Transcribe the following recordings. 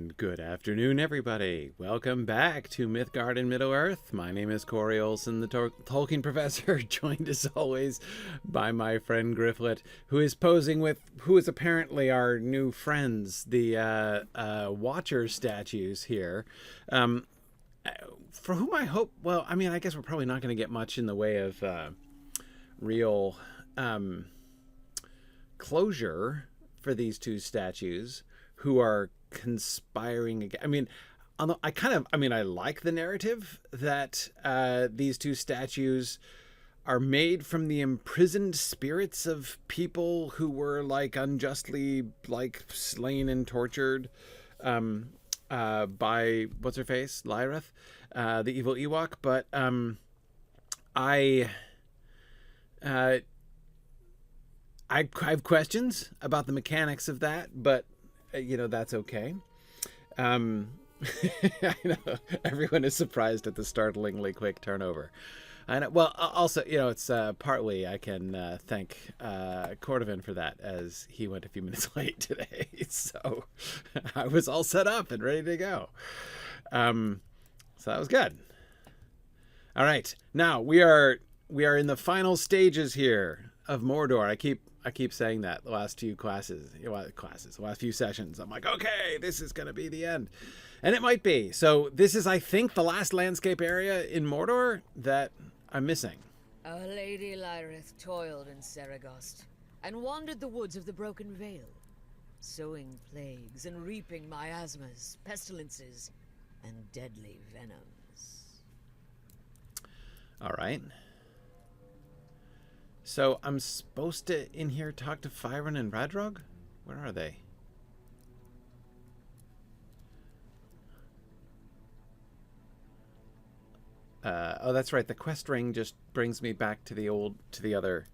And good afternoon, everybody. Welcome back to Mythgard in Middle-earth. My name is Corey Olson, the Tolkien professor, joined as always by my friend Gryfflet, who is posing with who is apparently our new friends, the Watcher statues here. For whom I hope, well, I mean, I guess we're probably not going to get much in the way of real closure for these two statues who are conspiring again. I mean, I like the narrative that these two statues are made from the imprisoned spirits of people who were unjustly slain and tortured by what's her face, Lyrith, the evil Ewok. But I have questions about the mechanics of that, but that's okay. I know everyone is surprised at the startlingly quick turnover. I know. Well, also, it's partly I can thank Cordovan for that, as he went a few minutes late today. So I was all set up and ready to go. So that was good. All right, now we are in the final stages here of Mordor. I keep saying that the last few the last few sessions. I'm like, okay, this is going to be the end. And it might be. So this is, I think, the last landscape area in Mordor that I'm missing. Our Lady Lyrith toiled in Seregost and wandered the woods of the Broken Vale, sowing plagues and reaping miasmas, pestilences, and deadly venoms. All right. So I'm supposed to, in here, talk to Faeron and Rhadrog? Where are they? Oh, that's right. The quest ring just brings me back to the other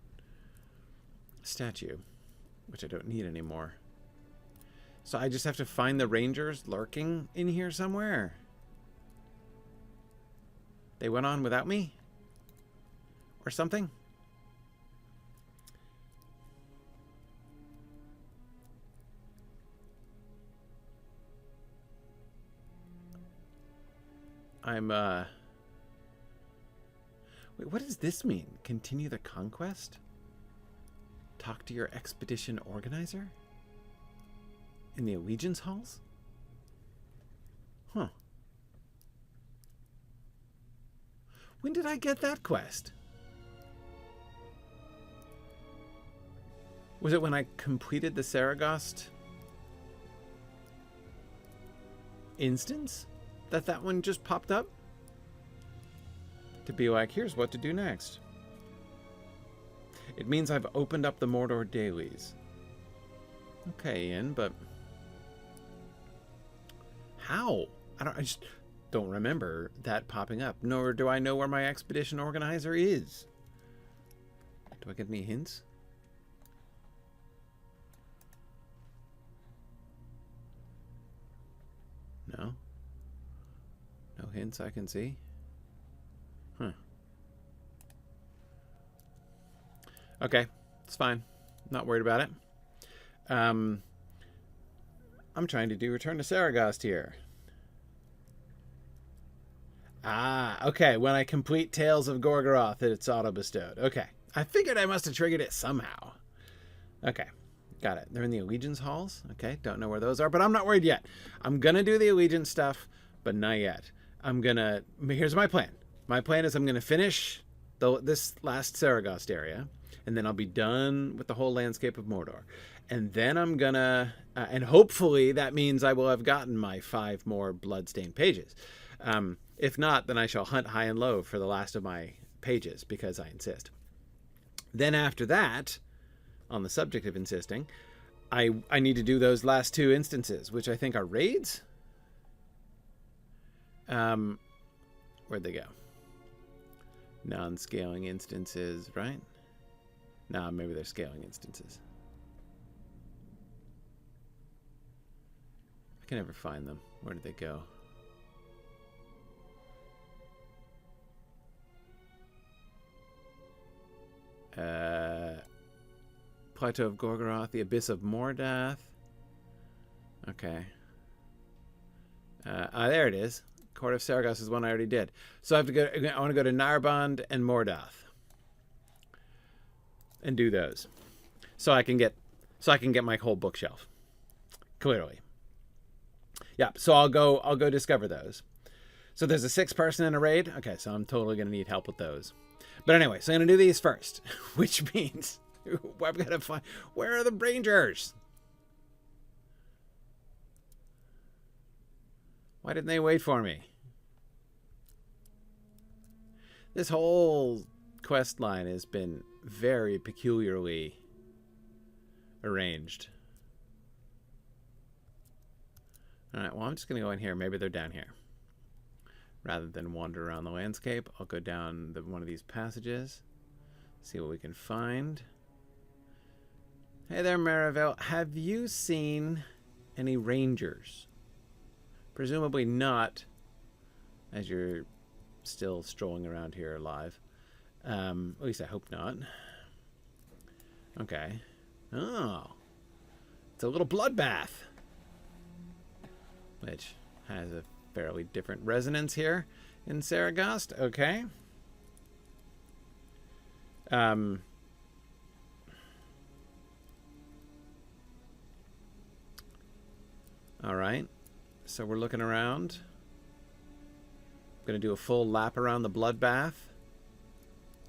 statue, which I don't need anymore. So I just have to find the rangers lurking in here somewhere. They went on without me? Or something? Wait, what does this mean? Continue the conquest? Talk to your expedition organizer? In the allegiance halls? Huh. When did I get that quest? Was it when I completed the Seregost instance? That one just popped up? To be like, here's what to do next. It means I've opened up the Mordor dailies. Okay, Ian, but how? I just don't remember that popping up, nor do I know where my expedition organizer is. Do I get any hints? No? No hints I can see? Huh. Okay, it's fine. Not worried about it. I'm trying to do Return to Seregost here. Ah, okay. When I complete Tales of Gorgoroth, it's auto-bestowed. Okay. I figured I must have triggered it somehow. Okay. Got it. They're in the Allegiance Halls. Okay. Don't know where those are, but I'm not worried yet. I'm going to do the Allegiance stuff, but not yet. Here's my plan. My plan is I'm going to finish this last Seregost area, and then I'll be done with the whole landscape of Mordor. And then I'm going to, and hopefully that means I will have gotten my 5 more bloodstained pages. If not, then I shall hunt high and low for the last of my pages, because I insist. Then after that, on the subject of insisting, I need to do those last 2 instances, which I think are raids. Where'd they go? Non-scaling instances, right? No, maybe they're scaling instances. I can never find them. Where did they go? Plateau of Gorgoroth, the Abyss of Mordath. Okay. There it is. Court of Seregost is one I already did. So I have to go. I want to go to Narbond and Mordoth and do those, so I can get my whole bookshelf. Clearly, yeah. So I'll go discover those. So there's a 6-person in a raid. Okay, so I'm totally gonna need help with those. But anyway, so I'm gonna do these first, which means I've got to find, where are the rangers? Why didn't they wait for me? This whole quest line has been very peculiarly arranged. Alright, well, I'm just going to go in here. Maybe they're down here. Rather than wander around the landscape, I'll go down one of these passages. See what we can find. Hey there, Marivel. Have you seen any rangers? Presumably not, as you're still strolling around here alive. At least I hope not. Okay. Oh. It's a little bloodbath. Which has a fairly different resonance here in Seregost. Okay. Alright. So we're looking around. I'm going to do a full lap around the bloodbath.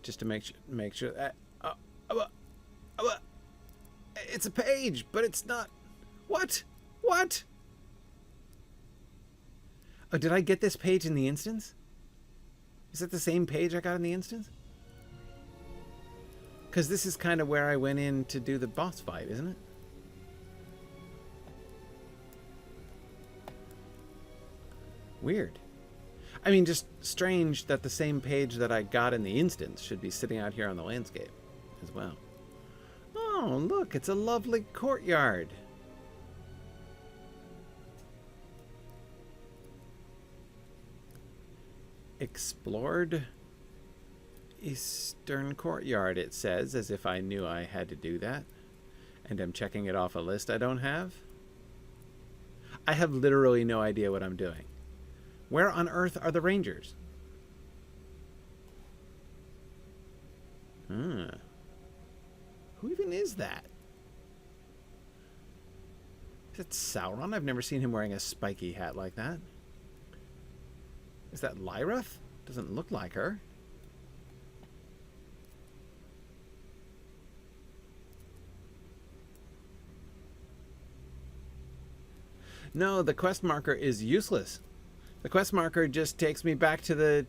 Just to make sure that... it's a page, but it's not... What? What? Oh, did I get this page in the instance? Is it the same page I got in the instance? Because this is kind of where I went in to do the boss fight, isn't it? Weird. I mean, just strange that the same page that I got in the instance should be sitting out here on the landscape as well. Oh, look, it's a lovely courtyard. Explored Eastern Courtyard, it says, as if I knew I had to do that. And I'm checking it off a list I don't have. I have literally no idea what I'm doing. Where on earth are the rangers? Who even is that? Is it Sauron? I've never seen him wearing a spiky hat like that. Is that Lyrith? Doesn't look like her. No, the quest marker is useless. The quest marker just takes me back to the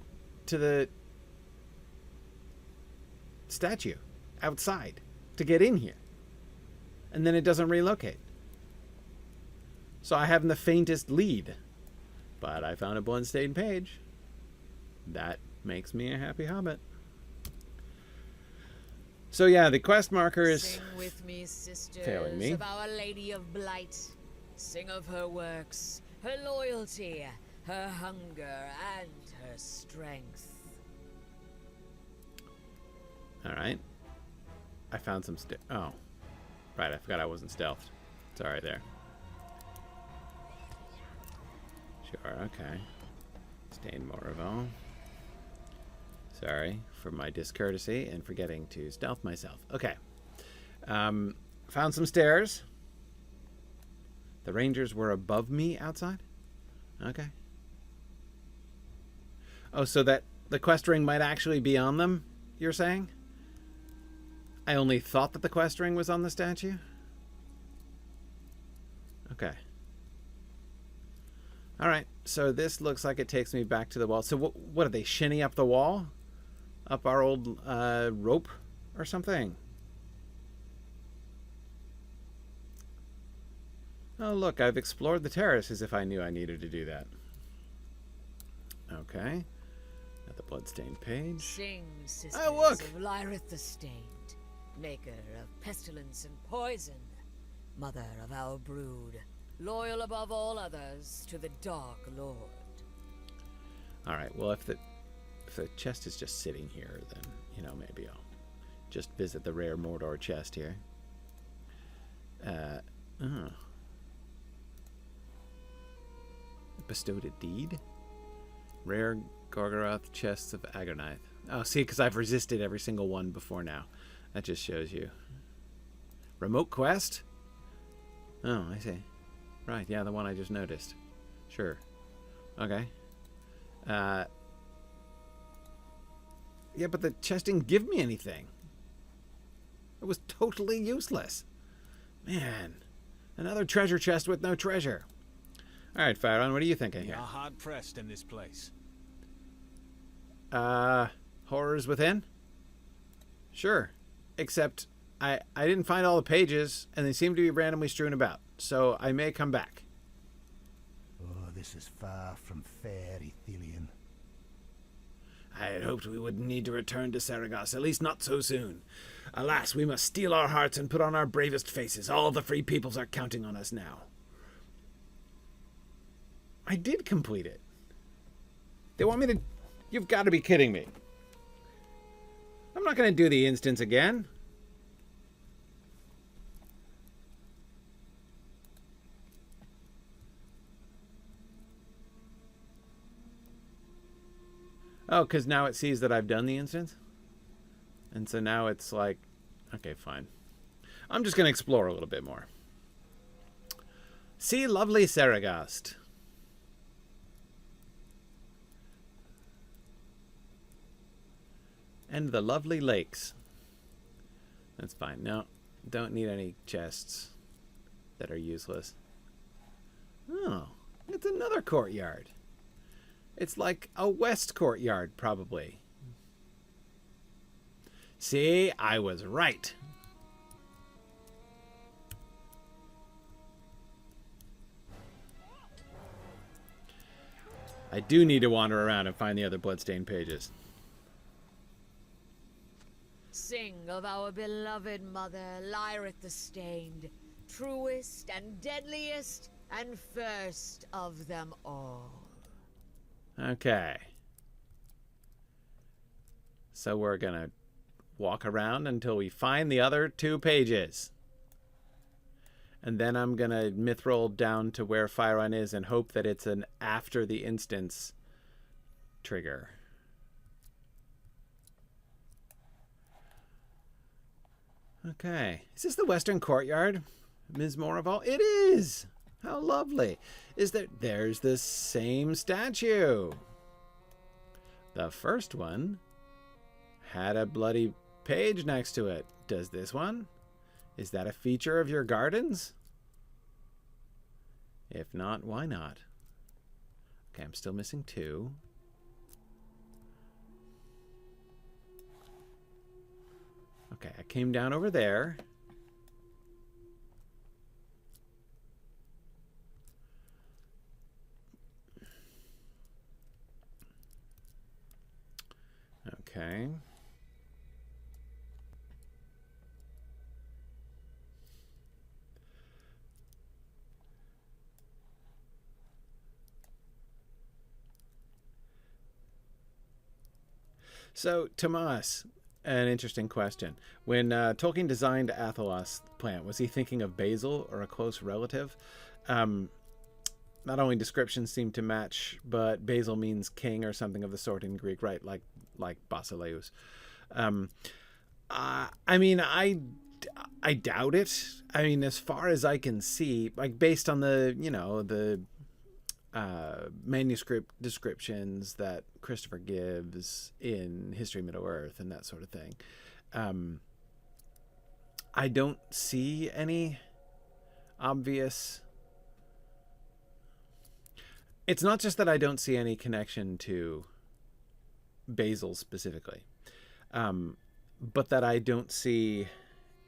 statue outside to get in here. And then it doesn't relocate. So I haven't the faintest lead. But I found a bloodstained page. That makes me a happy hobbit. So yeah, the quest marker is Sing with me, sisters, failing me. Of Our Lady of Blight. Sing of her works, her loyalty, her hunger, and her strength. Alright. I found some oh. Right, I forgot I wasn't stealthed. It's alright there. Sure, okay. Stained Moravon. Sorry for my discourtesy and forgetting to stealth myself. Okay. Found some stairs. The rangers were above me outside? Okay. Oh, so that the quest ring might actually be on them, you're saying? I only thought that the quest ring was on the statue? Okay. Alright, so this looks like it takes me back to the wall. So what are they, shinny up the wall? Up our old rope or something? Oh, look, I've explored the terrace as if I knew I needed to do that. Okay. Got the bloodstained page. Sing, sisters Oh, look! of Lyrith the Stained, maker of pestilence and poison, mother of our brood, loyal above all others to the Dark Lord. Alright, well, if the chest is just sitting here, then, you know, maybe I'll just visit the rare Mordor chest here. bestowed a deed? Rare Gorgoroth chests of Agarnaith. Oh, see, because I've resisted every single one before now. That just shows you. Remote quest? Oh, I see. Right, yeah, the one I just noticed. Sure. Okay. Yeah, but the chest didn't give me anything. It was totally useless. Man, another treasure chest with no treasure. All right, Faeron, what are you thinking We here? are hard pressed in this place. Horrors within? Sure. Except I didn't find all the pages, and they seem to be randomly strewn about. So I may come back. Oh, this is far from fair, Ethelian. I had hoped we wouldn't need to return to Seregost, at least not so soon. Alas, we must steel our hearts and put on our bravest faces. All the free peoples are counting on us now. I did complete it. They want me to... You've got to be kidding me. I'm not going to do the instance again. Oh, because now it sees that I've done the instance? And so now it's like, okay, fine. I'm just going to explore a little bit more. See lovely Seregost. And the lovely lakes. That's fine. No, don't need any chests that are useless. Oh, it's another courtyard. It's like a west courtyard, probably. See, I was right. I do need to wander around and find the other bloodstained pages. Sing of our beloved mother, Lyrith the Stained, truest and deadliest and first of them all. Okay. So we're going to walk around until we find the other 2 pages. And then I'm going to mithril down to where Faeron is and hope that it's an after the instance trigger. Okay. Is this the Western Courtyard, Ms. Moraval? It is! How lovely. There's the same statue. The first one had a bloody page next to it. Does this one? Is that a feature of your gardens? If not, why not? Okay, I'm still missing 2. Okay, I came down over there. Okay. So, Tomas, an interesting question. When Tolkien designed Athelos plant, was he thinking of Basil or a close relative? Not only descriptions seem to match, but Basil means king or something of the sort in Greek, right? Like Basileus. I mean, I doubt it. I mean, as far as I can see, like based on the manuscript descriptions that Christopher gives in History of Middle-earth and that sort of thing, I don't see any obvious... It's not just that I don't see any connection to Basil specifically, but that I don't see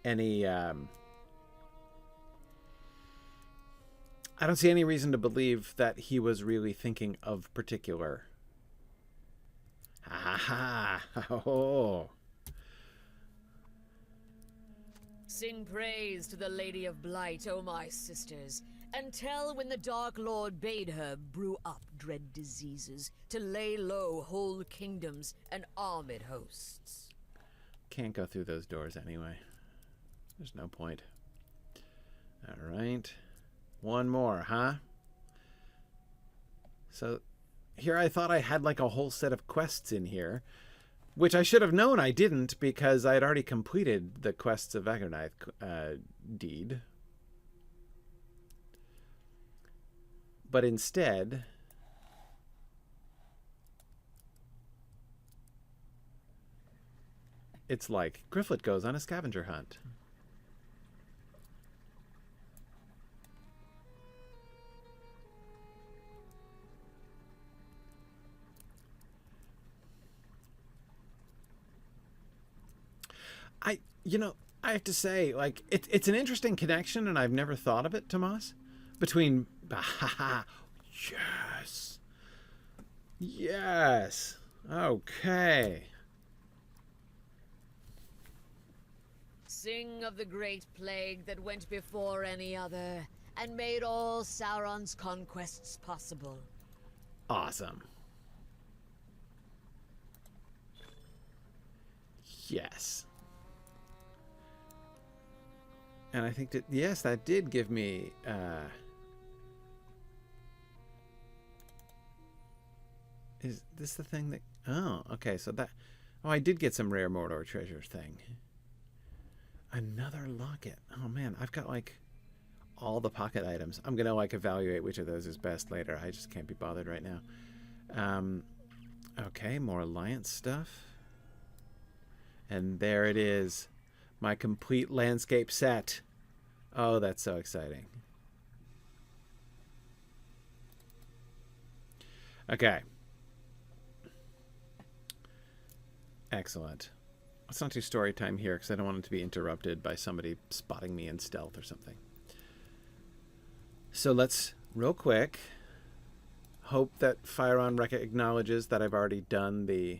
any... I don't see any reason to believe that he was really thinking of particular. Ha ha ha! Oh. Sing praise to the Lady of Blight, O my sisters, and tell when the Dark Lord bade her brew up dread diseases to lay low whole kingdoms and armed hosts. Can't go through those doors anyway. There's no point. All right. One more, huh? So here I thought I had like a whole set of quests in here, which I should have known I didn't because I had already completed the quests of Agarnaith deed. But instead, it's like Gryfflet goes on a scavenger hunt. I have to say, like, it's an interesting connection, and I've never thought of it, Tomas, between... Yes. Yes. Okay. Sing of the great plague that went before any other, and made all Sauron's conquests possible. Awesome. Yes. And I think that, yes, that did give me, is this the thing that, oh, okay, so that, oh, I did get some rare Mordor treasure thing. Another locket. Oh man, I've got like all the pocket items. I'm gonna like evaluate which of those is best later. I just can't be bothered right now. Okay, more alliance stuff. And there it is. My complete landscape set. Oh, that's so exciting. Okay. Excellent. Let's not do story time here because I don't want it to be interrupted by somebody spotting me in stealth or something. So let's, real quick, hope that Faeron acknowledges that I've already done the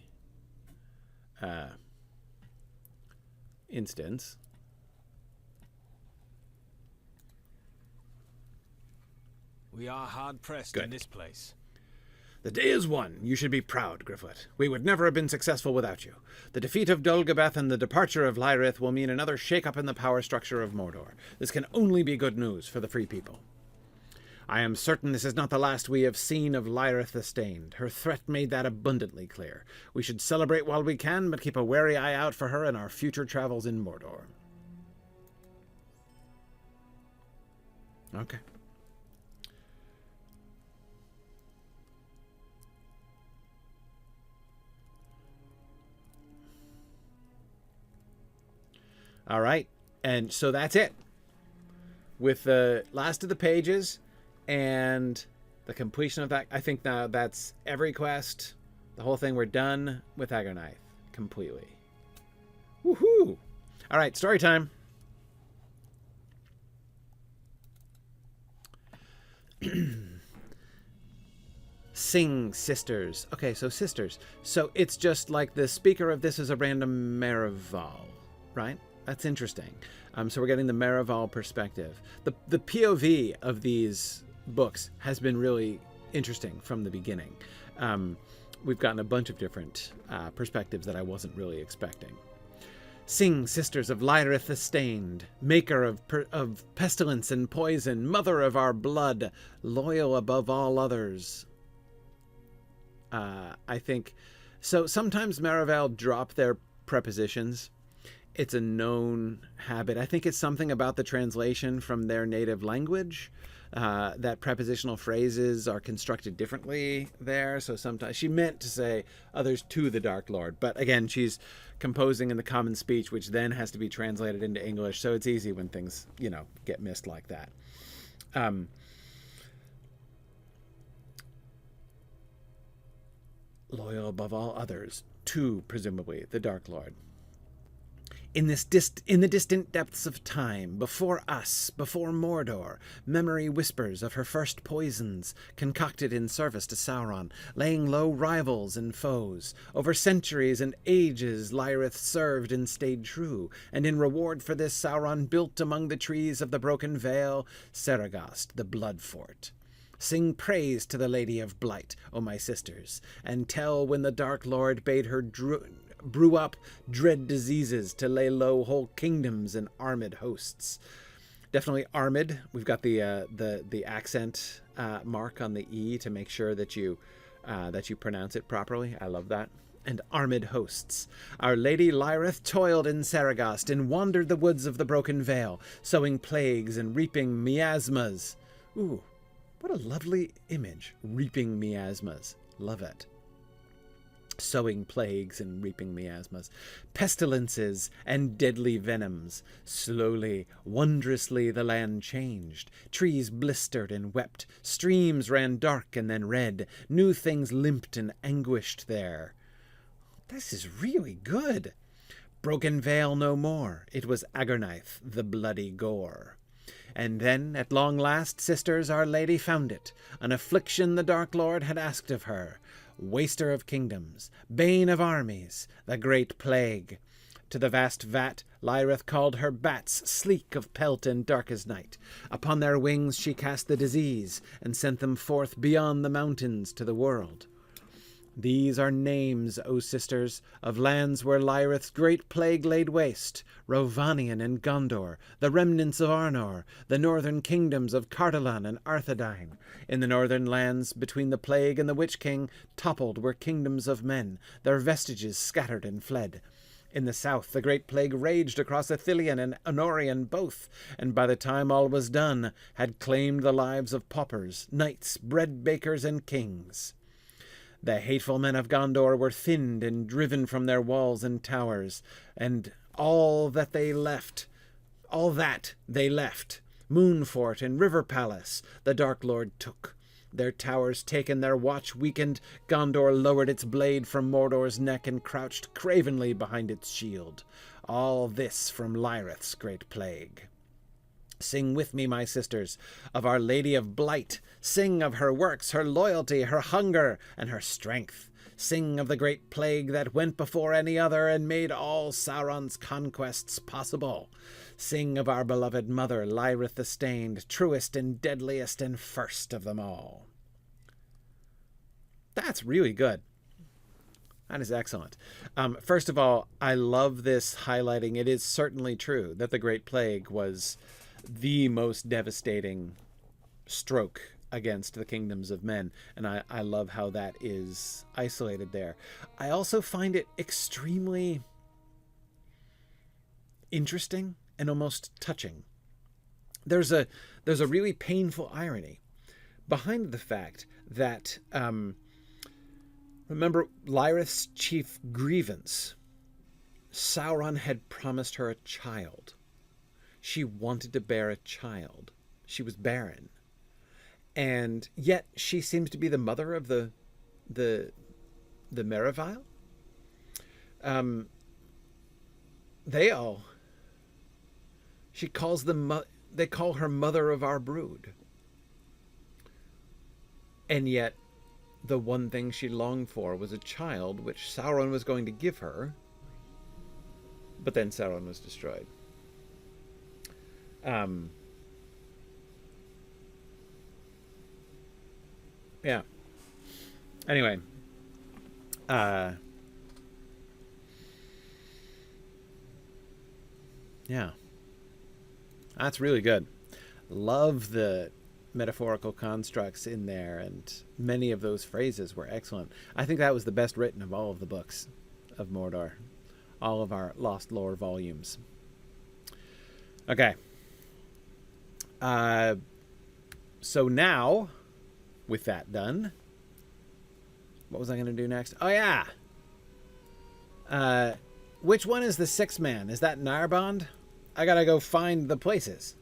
instance. We are hard-pressed Good. in this place. The day is won. You should be proud, Gryfflet. We would never have been successful without you. The defeat of Dulgabeth and the departure of Lyrith will mean another shake-up in the power structure of Mordor. This can only be good news for the Free People. I am certain this is not the last we have seen of Lyrith the Stained. Her threat made that abundantly clear. We should celebrate while we can, but keep a wary eye out for her in our future travels in Mordor. Okay. All right, and so that's it. With the last of the pages and the completion of that, I think now that's every quest, the whole thing. We're done with Agarnaith completely. Woohoo! All right, story time. Sing, sisters. Okay, so sisters. So it's just like the speaker of this is a random Maraval, right? That's interesting. So we're getting the Maraval perspective. The POV of these books has been really interesting from the beginning. We've gotten a bunch of different perspectives that I wasn't really expecting. Sing, sisters of Lyrith the Stained, maker of pestilence and poison, mother of our blood, loyal above all others. I think, so sometimes Maraval drop their prepositions. It's a known habit. I think it's something about the translation from their native language, that prepositional phrases are constructed differently there. So sometimes she meant to say others to the Dark Lord. But again, she's composing in the common speech, which then has to be translated into English. So it's easy when things, get missed like that. Loyal above all others to, presumably, the Dark Lord. In the distant depths of time, before us, before Mordor, memory whispers of her first poisons, concocted in service to Sauron, laying low rivals and foes. Over centuries and ages, Lyrith served and stayed true, and in reward for this, Sauron built among the trees of the Broken Vale, Seregost, the Blood Fort. Sing praise to the Lady of Blight, O my sisters, and tell when the Dark Lord bade her brew up dread diseases to lay low whole kingdoms and armed hosts. Definitely armed. We've got the accent mark on the E to make sure that you pronounce it properly. I love that. And armed hosts. Our Lady Lyrith toiled in Seregost and wandered the woods of the Broken Vale, sowing plagues and reaping miasmas. Ooh, what a lovely image. Reaping miasmas. Love it. Sowing plagues and reaping miasmas, pestilences and deadly venoms. Slowly, wondrously the land changed. Trees blistered and wept, streams ran dark and then red, new things limped and anguished there. This is really good. Broken Vale no more, it was Agarnaith, the bloody gore. And then, at long last, sisters, Our Lady found it, an affliction the Dark Lord had asked of her. Waster of kingdoms, bane of armies, the great plague. To the vast vat Lyrith called her bats, sleek of pelt and dark as night. Upon their wings she cast the disease, and sent them forth beyond the mountains to the world. These are names, O sisters, of lands where Lyrith's great plague laid waste, Rovanion and Gondor, the remnants of Arnor, the northern kingdoms of Cardolan and Arthedain. In the northern lands, between the plague and the Witch King, toppled were kingdoms of men, their vestiges scattered and fled. In the south, the great plague raged across Ithilien and Honorian both, and by the time all was done, had claimed the lives of paupers, knights, bread bakers, and kings. The hateful men of Gondor were thinned and driven from their walls and towers, and all that they left, Moonfort and River Palace, the Dark Lord took. Their towers taken, their watch weakened, Gondor lowered its blade from Mordor's neck and crouched cravenly behind its shield. All this from Lyrith's great plague. Sing with me, my sisters, of Our Lady of Blight. Sing of her works, her loyalty, her hunger, and her strength. Sing of the great plague that went before any other and made all Sauron's conquests possible. Sing of our beloved mother, Lyrith the Stained, truest and deadliest and first of them all. That's really good. That is excellent. First of all, I love this highlighting. It is certainly true that the Great Plague was the most devastating stroke against the kingdoms of men, and I love how that is isolated there. I also find it extremely interesting and almost touching. There's a really painful irony behind the fact that remember Lyrith's chief grievance. Sauron had promised her a child. She wanted to bear a child. She was barren. And yet she seems to be the mother of the Meravile. She calls them, they call her mother of our brood. And yet the one thing she longed for was a child, which Sauron was going to give her. But then Sauron was destroyed. Yeah. Anyway. Yeah. That's really good. Love the metaphorical constructs in there, and many of those phrases were excellent. I think that was the best written of all of the books of Mordor. All of our Lost Lore volumes. Okay. So now, with that done, what was I going to do next? Oh, yeah. Which one is the sixth man? Is that Narbond? I got to go find the places.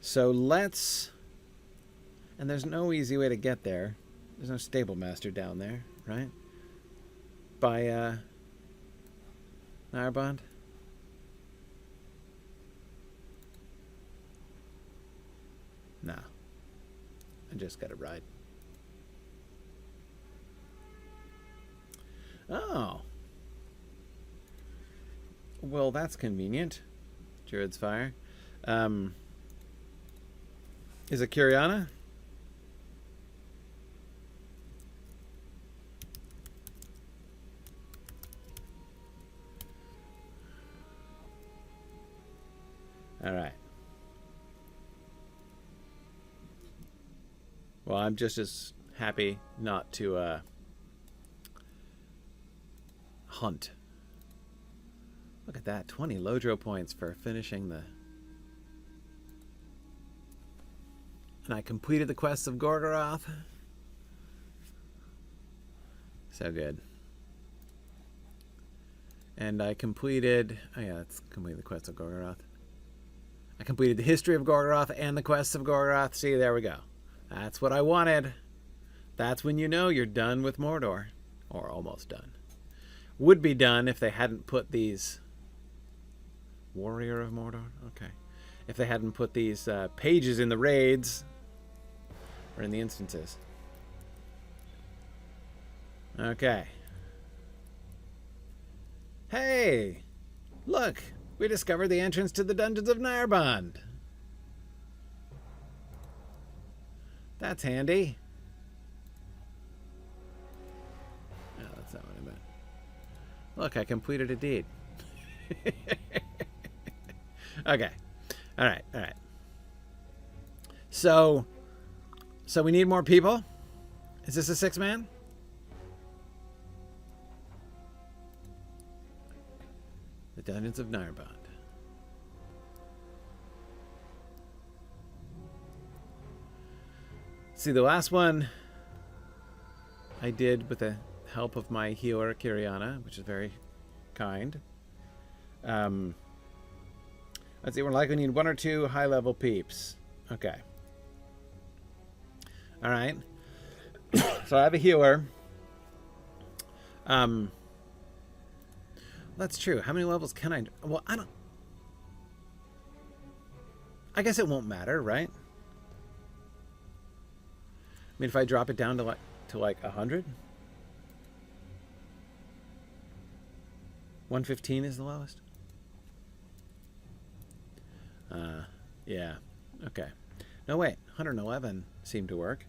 So let's... And there's no easy way to get there. There's no stable master down there, right? By, Narbond? No. I just got to ride. Oh. Well, that's convenient. Druid's Fire. Is it Curiana? All right. Well, I'm just as happy not to hunt. Look at that, 20 Lodro points for finishing the... And I completed the quests of Gorgoroth. So good. And I completed... Oh yeah, let's complete the quests of Gorgoroth. I completed the history of Gorgoroth and the quests of Gorgoroth. See, there we go. That's what I wanted. That's when you know you're done with Mordor. Or almost done. Would be done if they hadn't put these... Warrior of Mordor? Okay. If they hadn't put these pages in the raids... Or in the instances. Okay. Hey! Look! We discovered the entrance to the dungeons of Narbond. That's handy. No, that's not what I meant. Look, I completed a deed. Okay. Alright, alright. So we need more people? Is this a 6-man? The Dungeons of Narbond. See, the last one I did with the help of my healer, Kiriana, which is very kind. Let's see, we're likely to need 1 or 2 high-level peeps. Okay. All right. So I have a healer. That's true. How many levels can I... Well, I don't... I guess it won't matter, right? I mean, if I drop it down to like 100? 115 is the lowest? Yeah. Okay. No, wait. 111 seemed to work.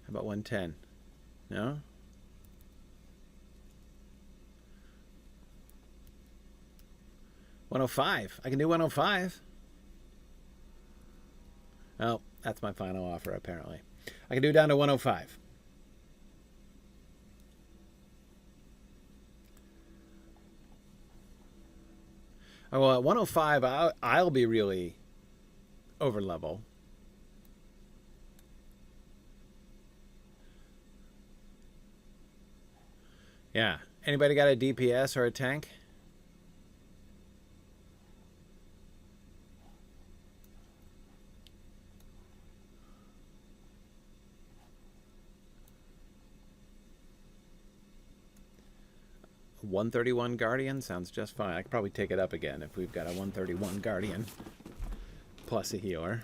How about 110? No? $105. I can do 105. Oh, that's my final offer, apparently. I can do it down to 105. Oh, well, at 105, I'll be really over level. Yeah. Anybody got a DPS or a tank? $131 Guardian sounds just fine. I could probably take it up again if we've got a 131 Guardian plus a healer.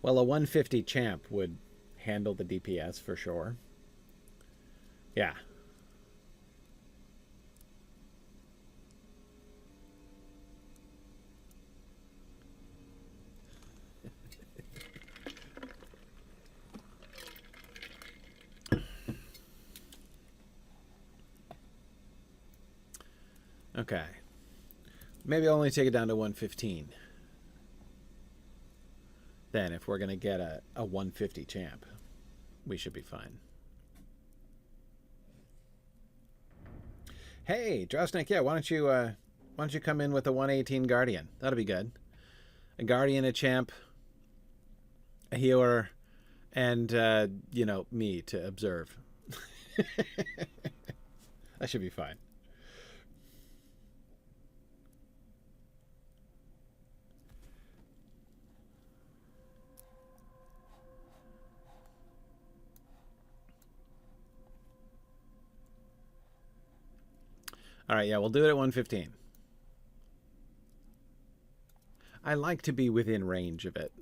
Well, a 150 champ would handle the DPS for sure. Yeah. Okay. Maybe I'll only take it down to 115. Then if we're going to get a 150 champ, we should be fine. Hey, Drowsnake, yeah, why don't you come in with a 118 Guardian? That'll be good. A Guardian, a champ, a healer, and you know, me to observe. That should be fine. All right, yeah, we'll do it at 115. I like to be within range of it.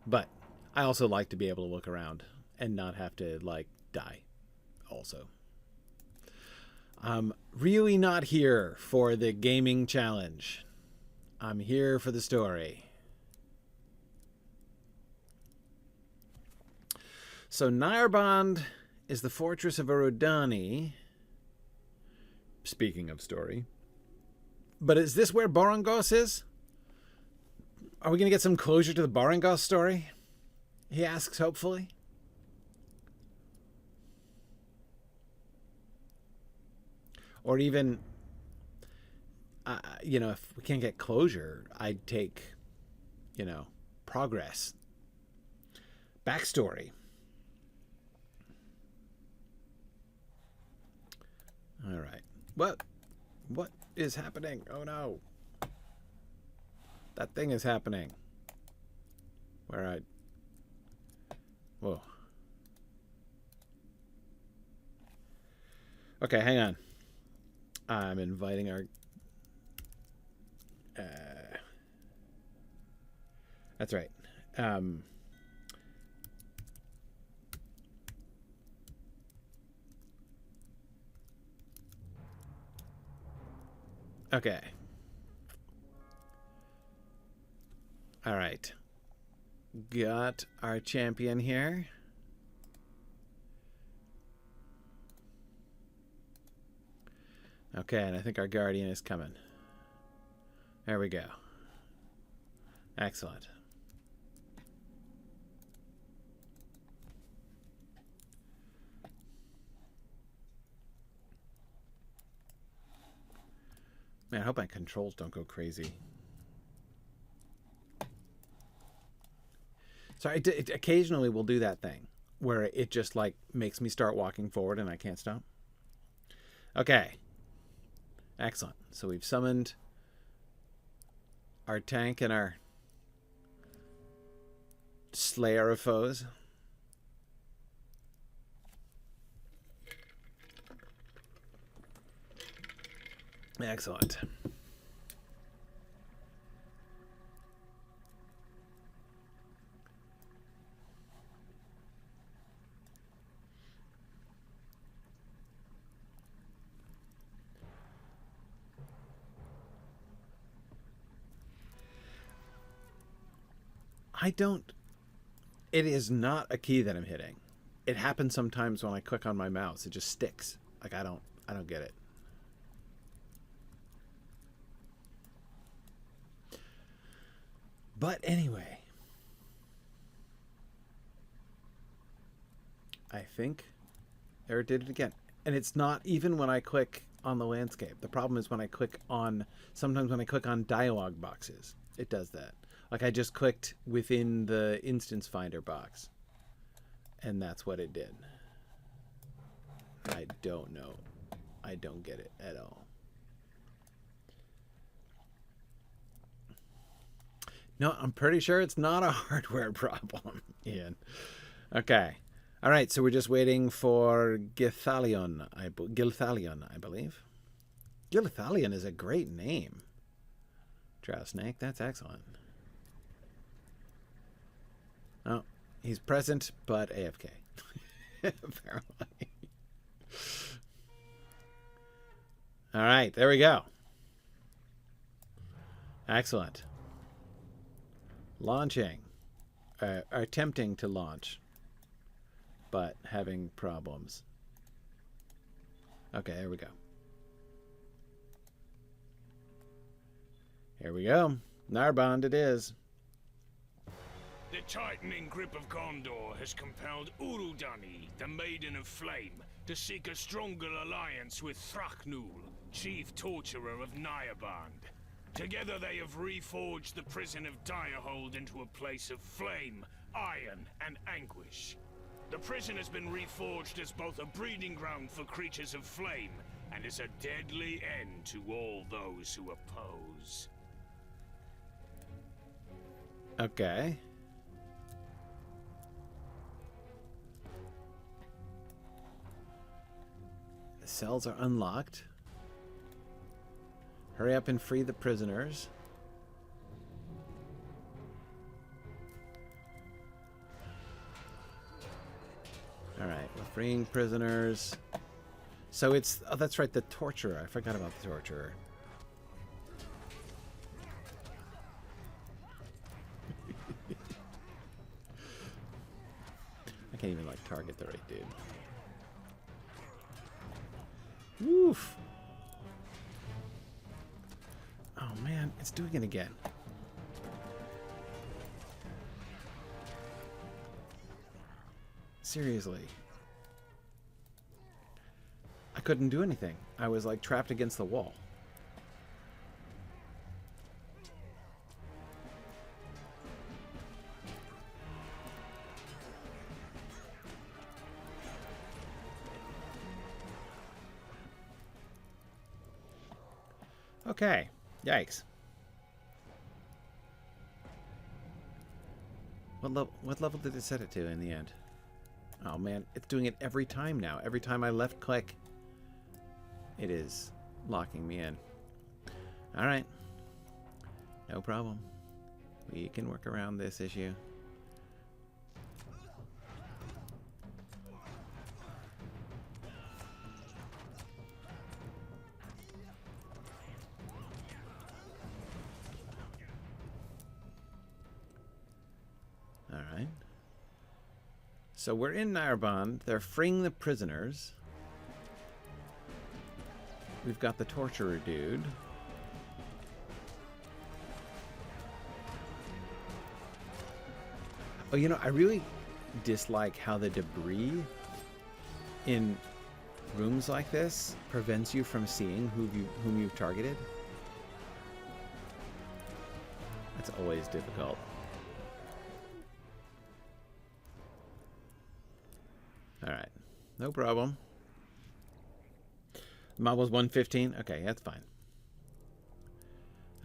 But I also like to be able to look around and not have to, like, die also. I'm really not here for the gaming challenge. I'm here for the story. So Nairband is the fortress of Erodani. Speaking of story. But is this where Borongos is? Are we going to get some closure to the Borongos story? He asks hopefully. Or even, you know, if we can't get closure, I'd take, you know, progress. Backstory. All right. What is happening? Oh no. That thing is happening. Whoa. Okay, hang on. I'm inviting our... that's right. Okay. All right. Got our champion here. Okay, and I think our guardian is coming. There we go. Excellent. Man, I hope my controls don't go crazy. So occasionally we'll do that thing where it just like makes me start walking forward and I can't stop. Okay. Excellent. So we've summoned our tank and our slayer of foes. Excellent. It is not a key that I'm hitting. It happens sometimes when I click on my mouse. It just sticks. Like I don't get it. But anyway, I think there did it again. And it's not even when I click on the landscape. The problem is when I click on, sometimes when I click on dialogue boxes, it does that. Like I just clicked within the instance finder box and that's what it did. I don't know. I don't get it at all. No, I'm pretty sure it's not a hardware problem, Ian. Okay. All right, so we're just waiting for Gilthalion, I believe. Gilthalion is a great name. Drow Snake, that's excellent. Oh, he's present, but AFK. Apparently. All right, there we go. Excellent. Launching. Attempting to launch, but having problems. Okay, here we go. Here we go. Narbond it is. The tightening grip of Gondor has compelled Urudani, the Maiden of Flame, to seek a stronger alliance with Thraknul, chief torturer of Nairband. Together they have reforged the prison of Direhold into a place of flame, iron, and anguish. The prison has been reforged as both a breeding ground for creatures of flame and as a deadly end to all those who oppose. Okay. The cells are unlocked. Hurry up and free the prisoners. All right, we're freeing prisoners. So it's, oh, that's right, the torturer. I forgot about the torturer. I can't even, like, target the right dude. Woof! Oh, man, it's doing it again. Seriously. I couldn't do anything. I was, like, trapped against the wall. Okay. Yikes. What level did it set it to in the end? Oh man, it's doing it every time now. Every time I left click, it is locking me in. Alright. No problem. We can work around this issue. Alright. So we're in Narbonne. They're freeing the prisoners. We've got the torturer dude. Oh, you know, I really dislike how the debris in rooms like this prevents you from seeing whom you've targeted. That's always difficult. Alright, no problem. Mob was 115? Okay, that's fine.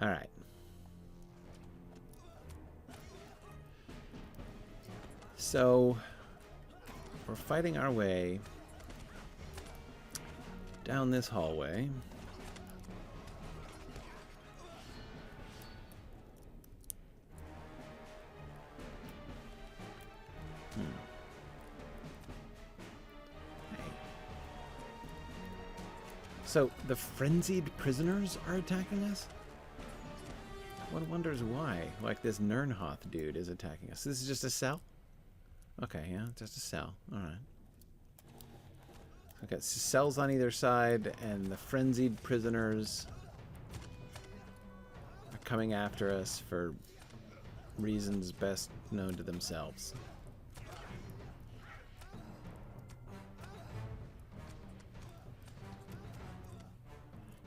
Alright. So, we're fighting our way down this hallway. So, the frenzied prisoners are attacking us? One wonders why. Like, this Nernhoth dude is attacking us. This is just a cell? Okay, yeah, just a cell. Alright. Okay, cells on either side, and the frenzied prisoners are coming after us for reasons best known to themselves.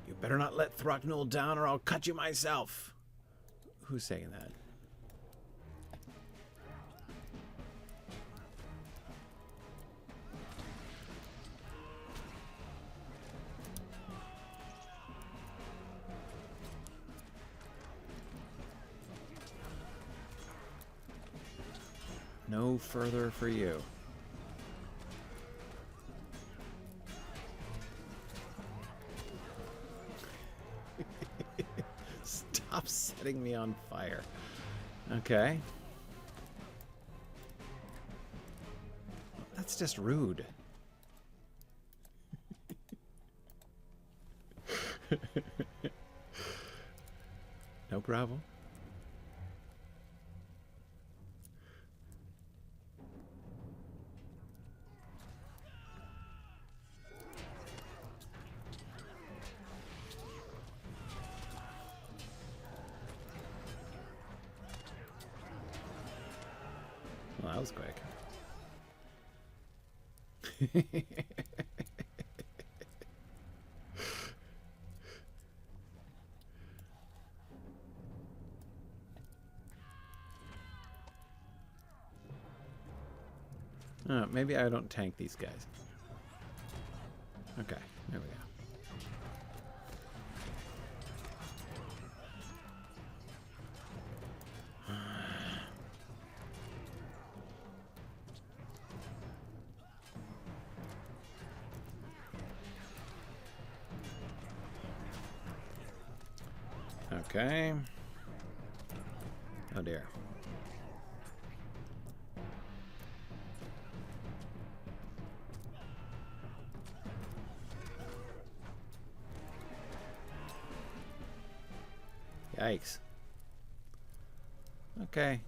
You better not let Throcknull down or I'll cut you myself. Who's saying that? No further for you. Stop setting me on fire. Okay. That's just rude. No problem. Well, that was quick. Oh, maybe I don't tank these guys. Okay, there we go. Okay. Oh dear. Yikes. Okay.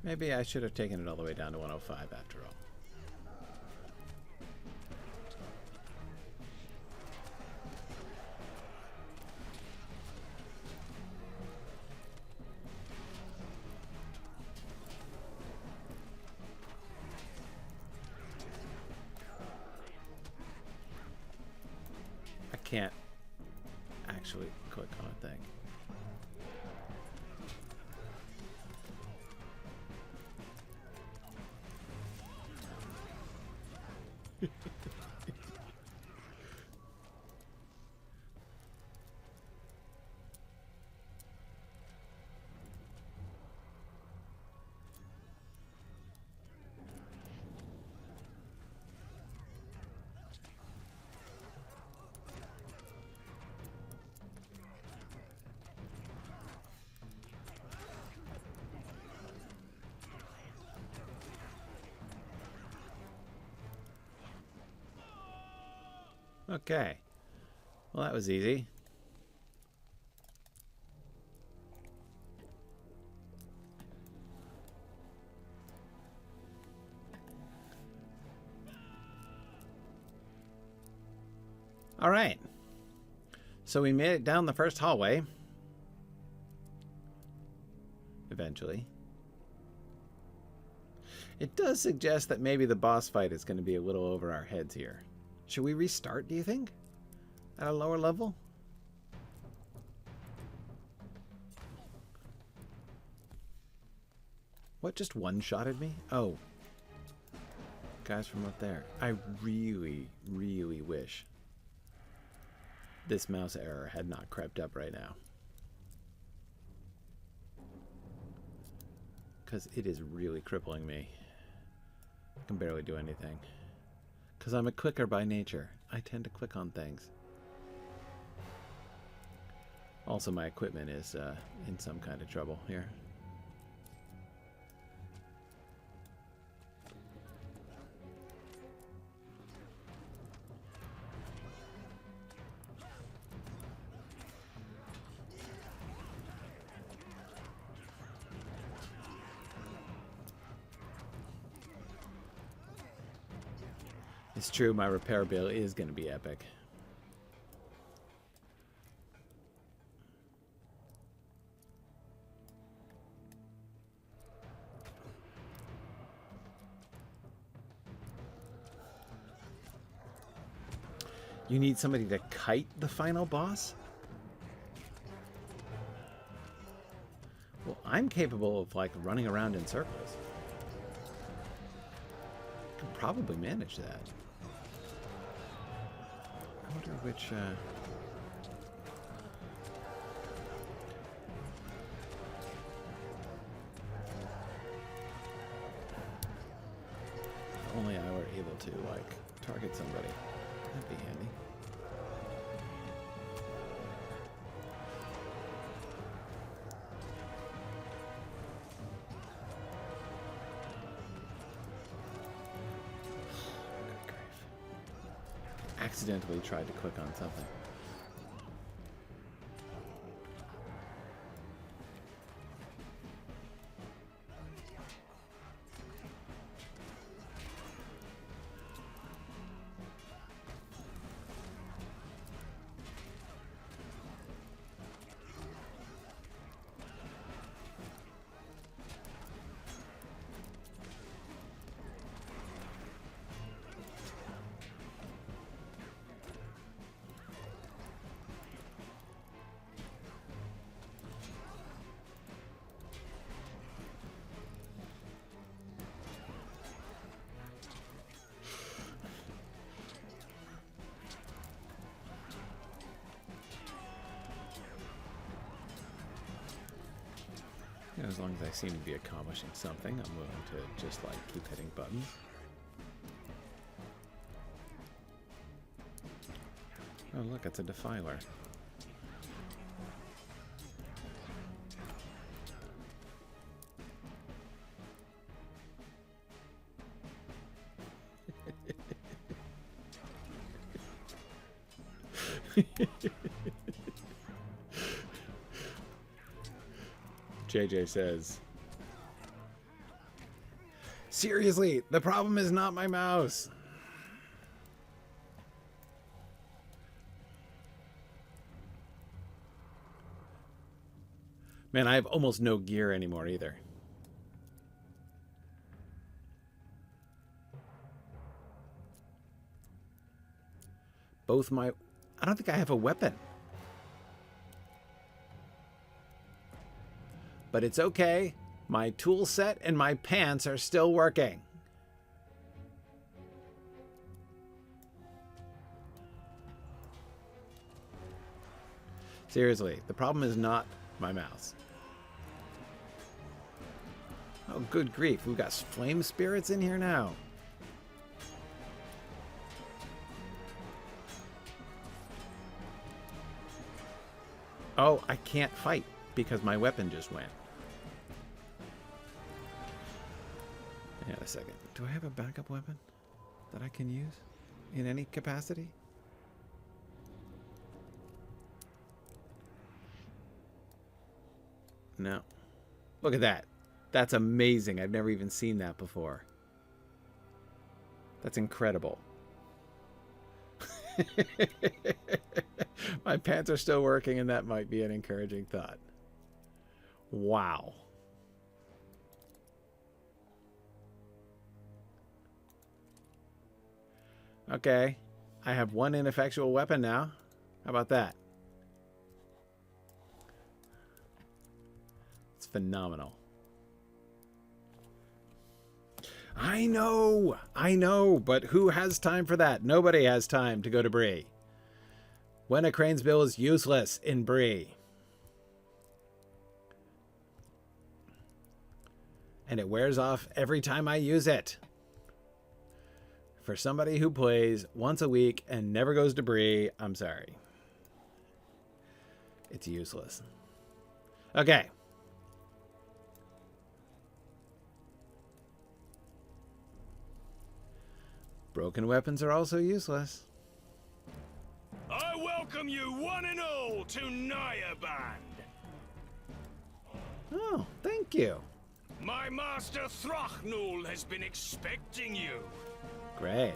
Maybe I should have taken it all the way down to 105 after all. can't actually click on a thing. Okay. Well, that was easy. All right. So we made it down the first hallway. Eventually. It does suggest that maybe the boss fight is going to be a little over our heads here. Should we restart, do you think? At a lower level? What just one-shotted me? Oh. Guys from up there. I really, really wish this mouse error had not crept up right now. Because it is really crippling me. I can barely do anything. Because I'm a clicker by nature. I tend to click on things. Also, my equipment is in some kind of trouble here. It's true, my repair bill is going to be epic. You need somebody to kite the final boss? Well, I'm capable of, like, running around in circles. I could probably manage that. I wonder which, if only I were able to, like, target somebody. That'd be handy. Good grief. Accidentally tried to click on something. Yeah, as long as I seem to be accomplishing something, I'm willing to just, like, keep hitting buttons. Oh, look, it's a defiler. JJ says, seriously, the problem is not my mouse. Man, I have almost no gear anymore either. Both my... I don't think I have a weapon. But it's okay. My tool set and my pants are still working. Seriously, the problem is not my mouse. Oh, good grief. We've got flame spirits in here now. Oh, I can't fight because my weapon just went. Hang on a second. Do I have a backup weapon that I can use in any capacity? No. Look at that. That's amazing. I've never even seen that before. That's incredible. My pants are still working, and that might be an encouraging thought. Wow. Okay. I have one ineffectual weapon now. How about that? It's phenomenal. I know, but who has time for that? Nobody has time to go to Bree. When a Crane's Bill is useless in Bree. And it wears off every time I use it. For somebody who plays once a week and never goes to Bree, I'm sorry. It's useless. Okay. Broken weapons are also useless. I welcome you one and all to Nyaband. Oh, thank you. My master Thrachnul has been expecting you. Great.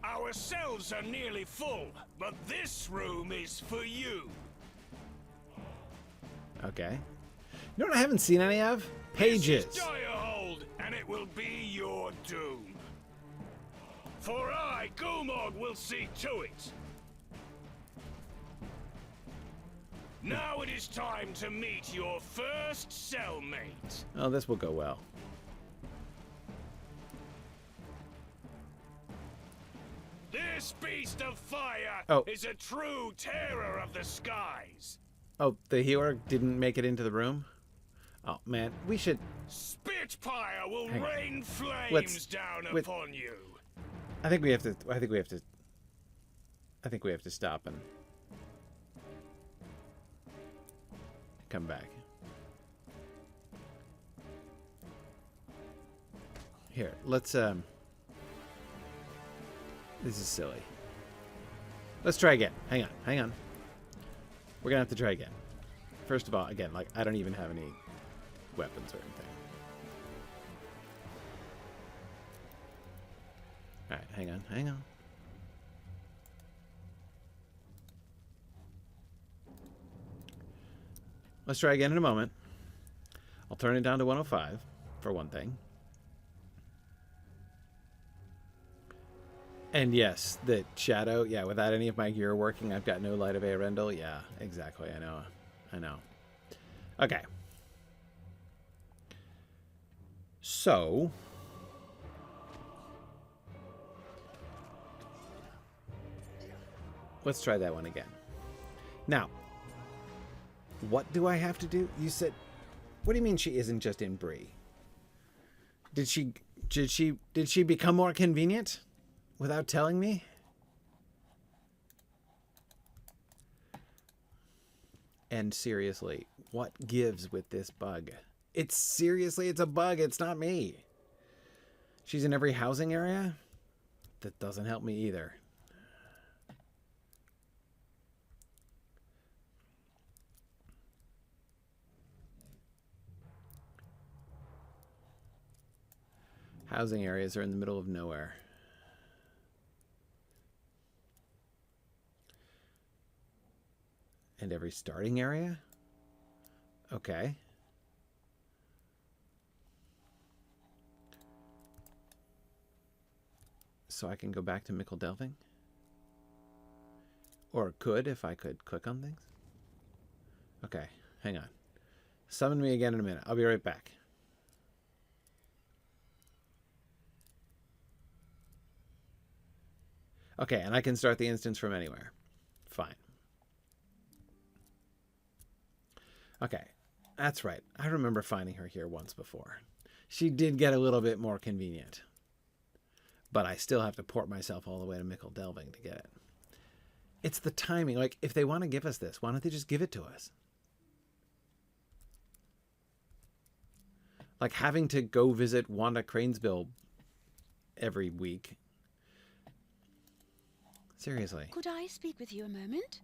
Our cells are nearly full, but this room is for you. Okay. You know what I haven't seen any of? Pages. This is Direhold, and it will be your doom. For I, Gulmog, will see to it. Now it is time to meet your first cellmate. Oh, this will go well. This beast of fire is a true terror of the skies. Oh, the healer didn't make it into the room? Oh, man, we should... Spitfire will rain flames down upon you. I think we have to stop and come back. Here, let's this is silly. Let's try again. Hang on. We're gonna have to try again. First of all, again, like, I don't even have any weapons or anything. Alright, hang on. Let's try again in a moment. I'll turn it down to 105, for one thing. And yes, the shadow, yeah, without any of my gear working, I've got no light of Earendel. Yeah, exactly, I know. Okay. So... let's try that one again. Now, what do I have to do? You said... what do you mean she isn't just in Bree? Did she become more convenient? Without telling me? And seriously, what gives with this bug? It's a bug. It's not me. She's in every housing area? That doesn't help me either. Housing areas are in the middle of nowhere. And every starting area? Okay. so I can go back to Mickle Delving? Or could, if I could click on things? Okay, hang on. Summon me again in a minute. I'll be right back. Okay, and I can start the instance from anywhere. Fine. Okay, that's right. I remember finding her here once before. She did get a little bit more convenient. But I still have to port myself all the way to Mickle Delving to get it. It's the timing. Like, if they want to give us this, why don't they just give it to us? Like, having to go visit Wanda Cranesbill every week. Seriously. Could I speak with you a moment?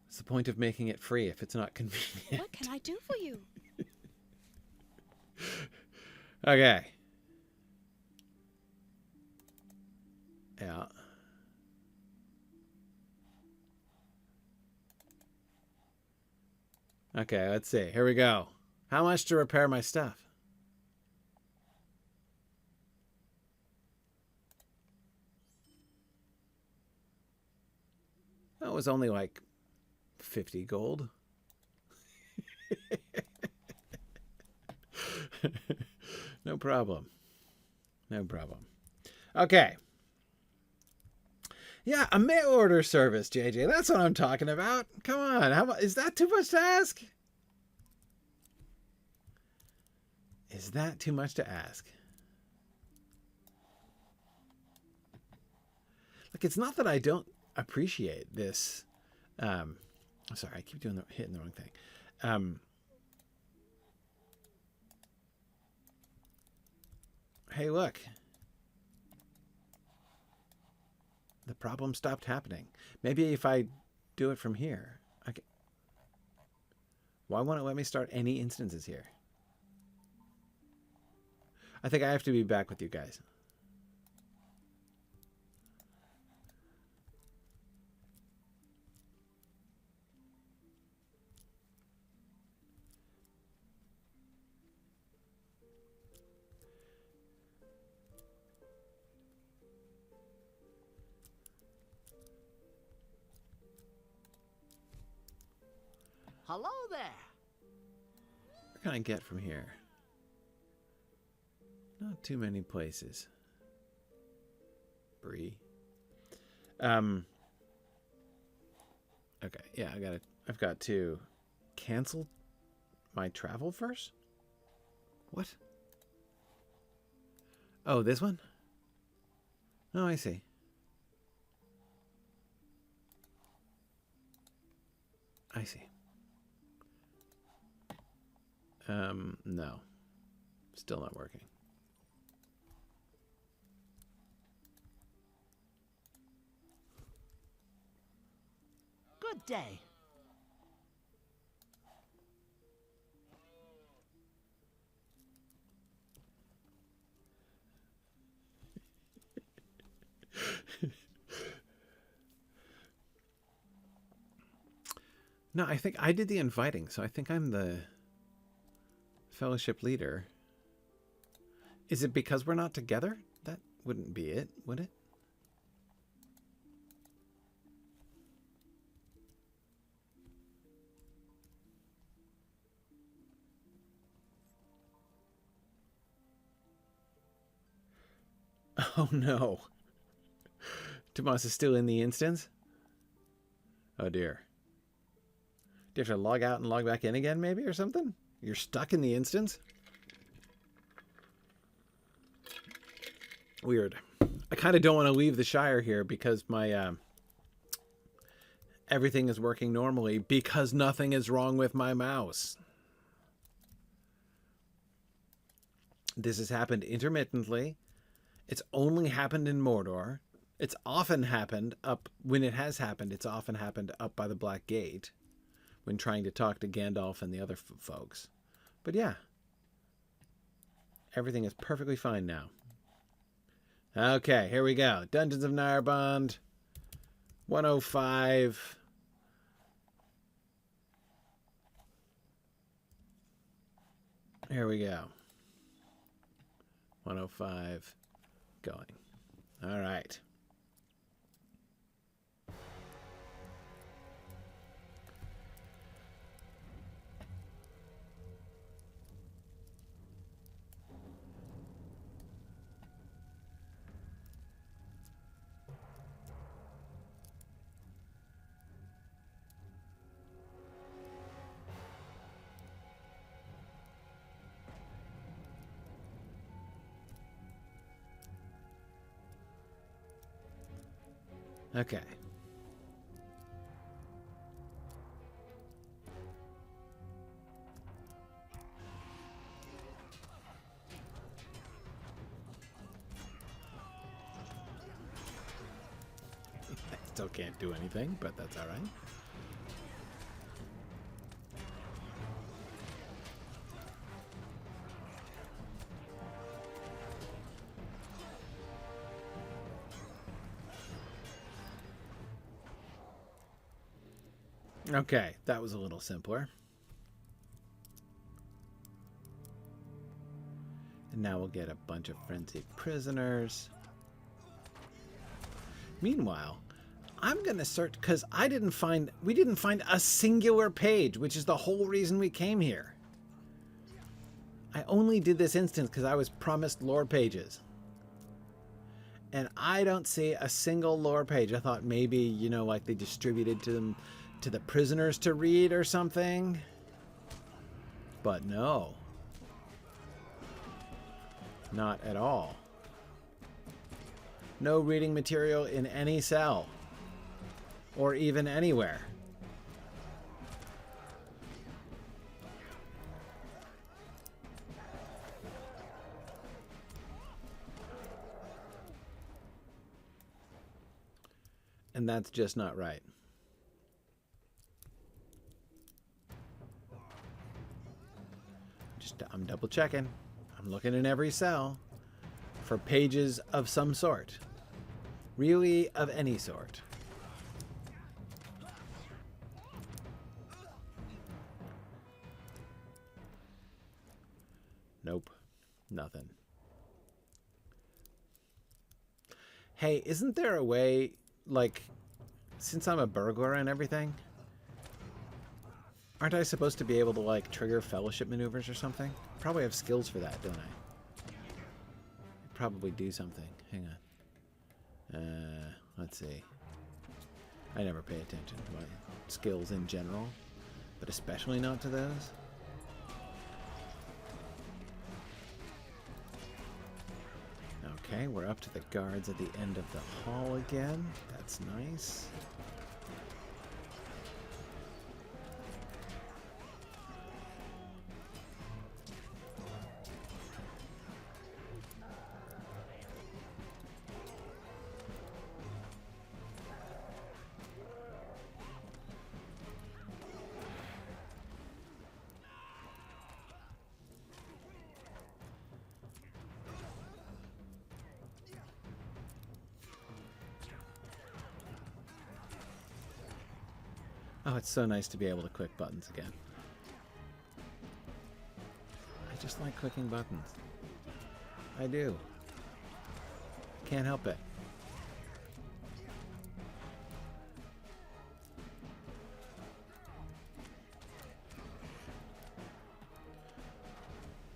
What's the point of making it free if it's not convenient? What can I do for you? Okay. Yeah. Okay, let's see. Here we go. How much to repair my stuff? That was only like 50 gold. No problem. No problem. Okay. Yeah, a mail order service, JJ. That's what I'm talking about. Come on. How is that too much to ask? Is that too much to ask? Like, it's not that I don't appreciate this. Sorry, I keep hitting the wrong thing. Hey, look. The problem stopped happening. Maybe if I do it from here. Okay. Why won't it let me start any instances here? I think I have to be back with you guys. Hello there. What can I get from here? Not too many places. Bree. Okay, yeah, I've got to cancel my travel first? What? Oh, this one? Oh, I see. I see. No. Still not working. Good day. No, I think I did the inviting, so I think I'm the fellowship leader. Is it because we're not together? That wouldn't be it, would it? Oh no. Tomas is still in the instance? Oh dear. Do you have to log out and log back in again maybe or something? You're stuck in the instance? Weird. I kind of don't want to leave the Shire here because my everything is working normally because nothing is wrong with my mouse. This has happened intermittently. It's only happened in Mordor. It's often happened up, when it has happened, it's often happened up by the Black Gate when trying to talk to Gandalf and the other folks. But yeah, everything is perfectly fine now. Okay, here we go. Dungeons of Narbond, 105. Here we go. 105. going. All right. Okay. I still can't do anything, but that's all right. Okay, that was a little simpler. And now we'll get a bunch of frenzied prisoners. Meanwhile, I'm going to search, because we didn't find a singular page, which is the whole reason we came here. I only did this instance because I was promised lore pages. And I don't see a single lore page. I thought maybe, you know, like they distributed to them, to the prisoners to read or something. But no. Not at all. No reading material in any cell. Or even anywhere. And that's just not right. I'm double checking. I'm looking in every cell for pages of some sort. Really, of any sort. Nope. Nothing. Hey, isn't there a way, like, since I'm a burglar and everything, aren't I supposed to be able to, like, trigger fellowship maneuvers or something? Probably have skills for that, don't I? Probably do something. Hang on. Let's see. I never pay attention to my skills in general, but especially not to those. Okay, we're up to the guards at the end of the hall again. That's nice. Oh, it's so nice to be able to click buttons again. I just like clicking buttons. I do. Can't help it.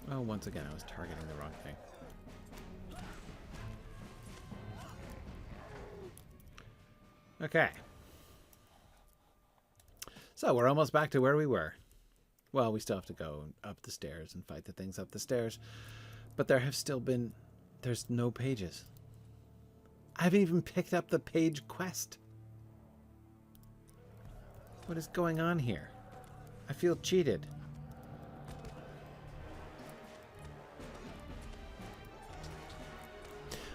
Oh, once again, I was targeting the wrong thing. Okay. So we're almost back to where we were. Well, we still have to go up the stairs and fight the things up the stairs. But there have still been... There's no pages. I haven't even picked up the page quest. What is going on here? I feel cheated.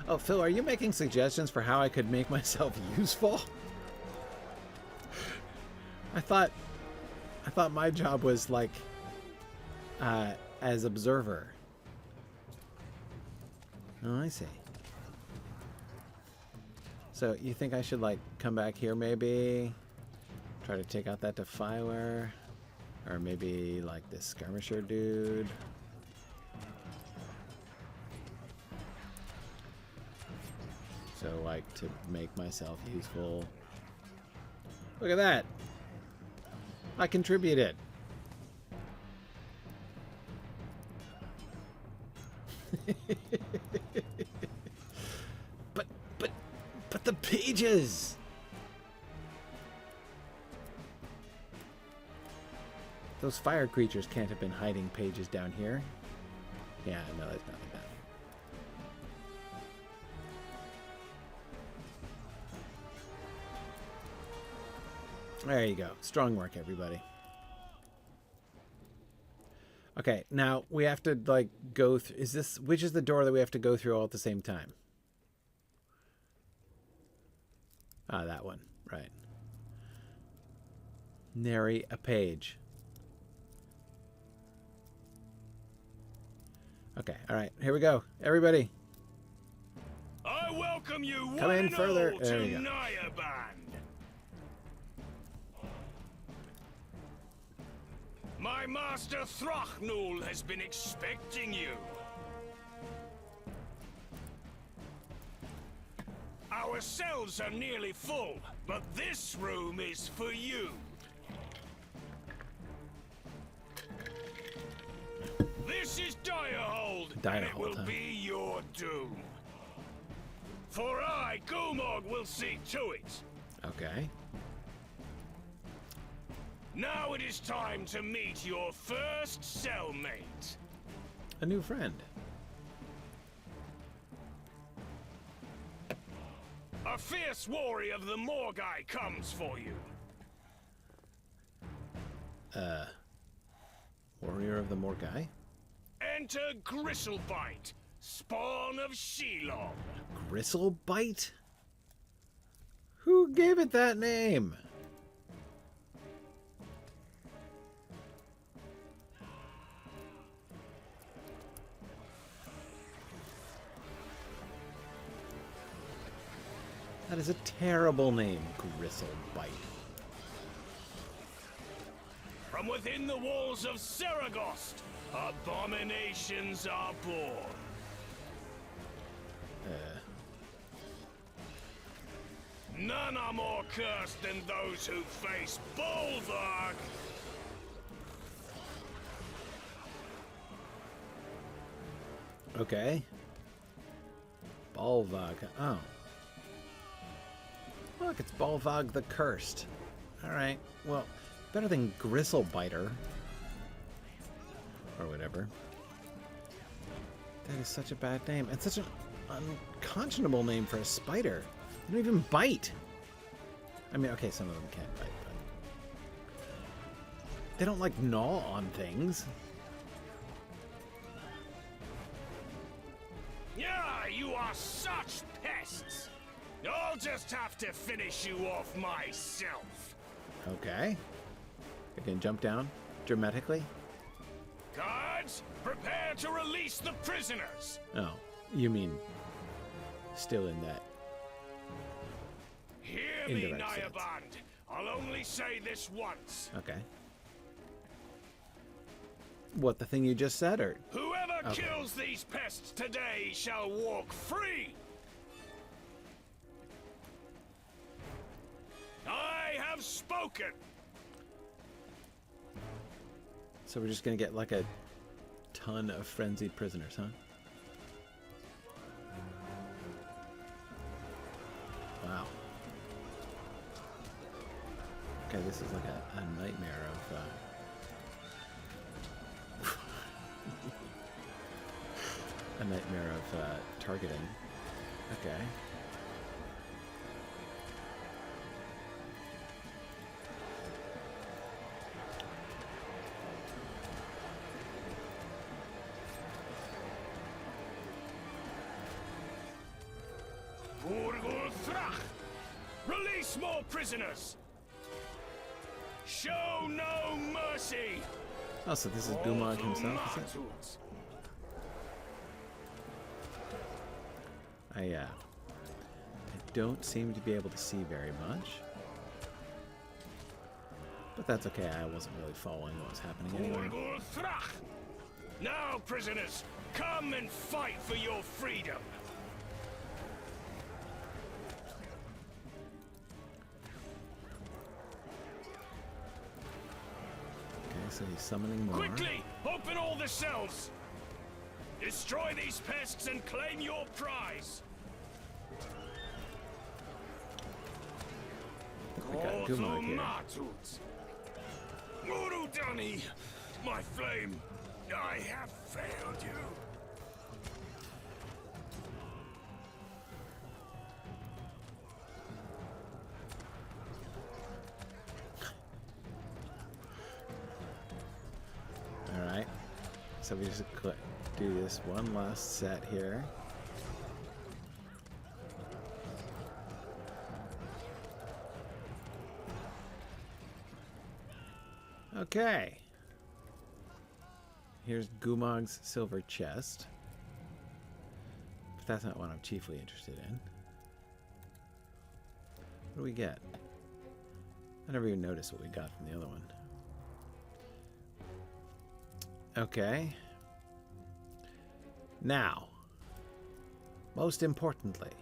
Oh, Phil, are you making suggestions for how I could make myself useful? I thought my job was like as observer. Oh, I see. So you think I should like come back here maybe? Try to take out that defiler? Or maybe like this skirmisher dude? So, like, to make myself useful. Look at that. I contributed. but the pages. Those fire creatures can't have been hiding pages down here. Yeah, no, it's not like that. There you go. Strong work, everybody. Okay, now we have to, like, go through... Which is the door that we have to go through all at the same time? Ah, that one. Right. Nary a page. Okay, alright. Here we go. Everybody. I welcome you Come one in and further. all There to you go. Nyaband. My master Thrachnul has been expecting you. Our cells are nearly full, but this room is for you. This is Direhold, and it will be your doom. For I, Gulmog, will see to it. Okay. Now it is time to meet your first cellmate. A new friend. A fierce warrior of the Morgai comes for you. Warrior of the Morgai? Enter Gristlebite, spawn of Shilong. Gristlebite? Who gave it that name? That is a terrible name, Gristlebite. From within the walls of Seregost, abominations are born. None are more cursed than those who face Bolvark. Okay. Bolvag. Oh. Look, it's Bolvag the Cursed. Alright, well, better than Gristlebiter. Or whatever. That is such a bad name. And such an unconscionable name for a spider. They don't even bite. I mean, okay, some of them can't bite, but... They don't, like, gnaw on things. Yeah, you are such pests. I'll just have to finish you off myself. Okay. I can jump down dramatically. Guards, prepare to release the prisoners. Oh, you mean still in that? Hear me, Indirect sense. Nyaband. I'll only say this once. Okay. What, the thing you just said, or? Whoever kills these pests today shall walk free. I have spoken. So we're just gonna get like a ton of frenzied prisoners, huh? Wow. Okay, this is like a nightmare of a nightmare of targeting. Okay. Release more prisoners! Show no mercy! Oh, so this is Gumag himself, is it? I don't seem to be able to see very much. But that's okay, I wasn't really following what was happening anyway. Now, prisoners, come and fight for your freedom! so he's summoning more. Quickly, open all the cells. Destroy these pests and claim your prize. We got Gumog here. Urudani, my flame, I have failed you. Alright, so we just do this one last set here. Okay. Here's Gumog's silver chest. But that's not what I'm chiefly interested in. What do we get? I never even noticed what we got from the other one. Okay. Now, most importantly,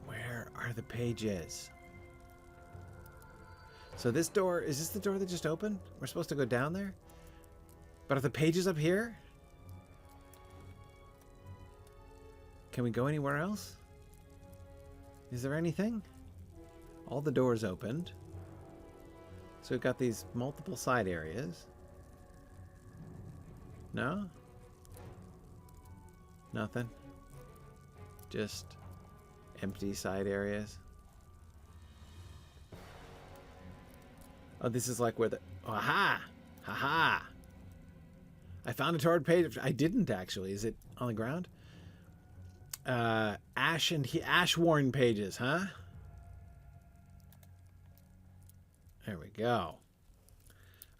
where are the pages? So this door, is this the door that just opened? We're supposed to go down there? But are the pages up here? Can we go anywhere else? Is there anything? All the doors opened. So we've got these multiple side areas. No? Nothing? Just empty side areas? Oh, this is like where the... Oh, aha! Ha-ha! I found a torrid page. I didn't, actually. Is it on the ground? Ash-worn pages, huh? There we go.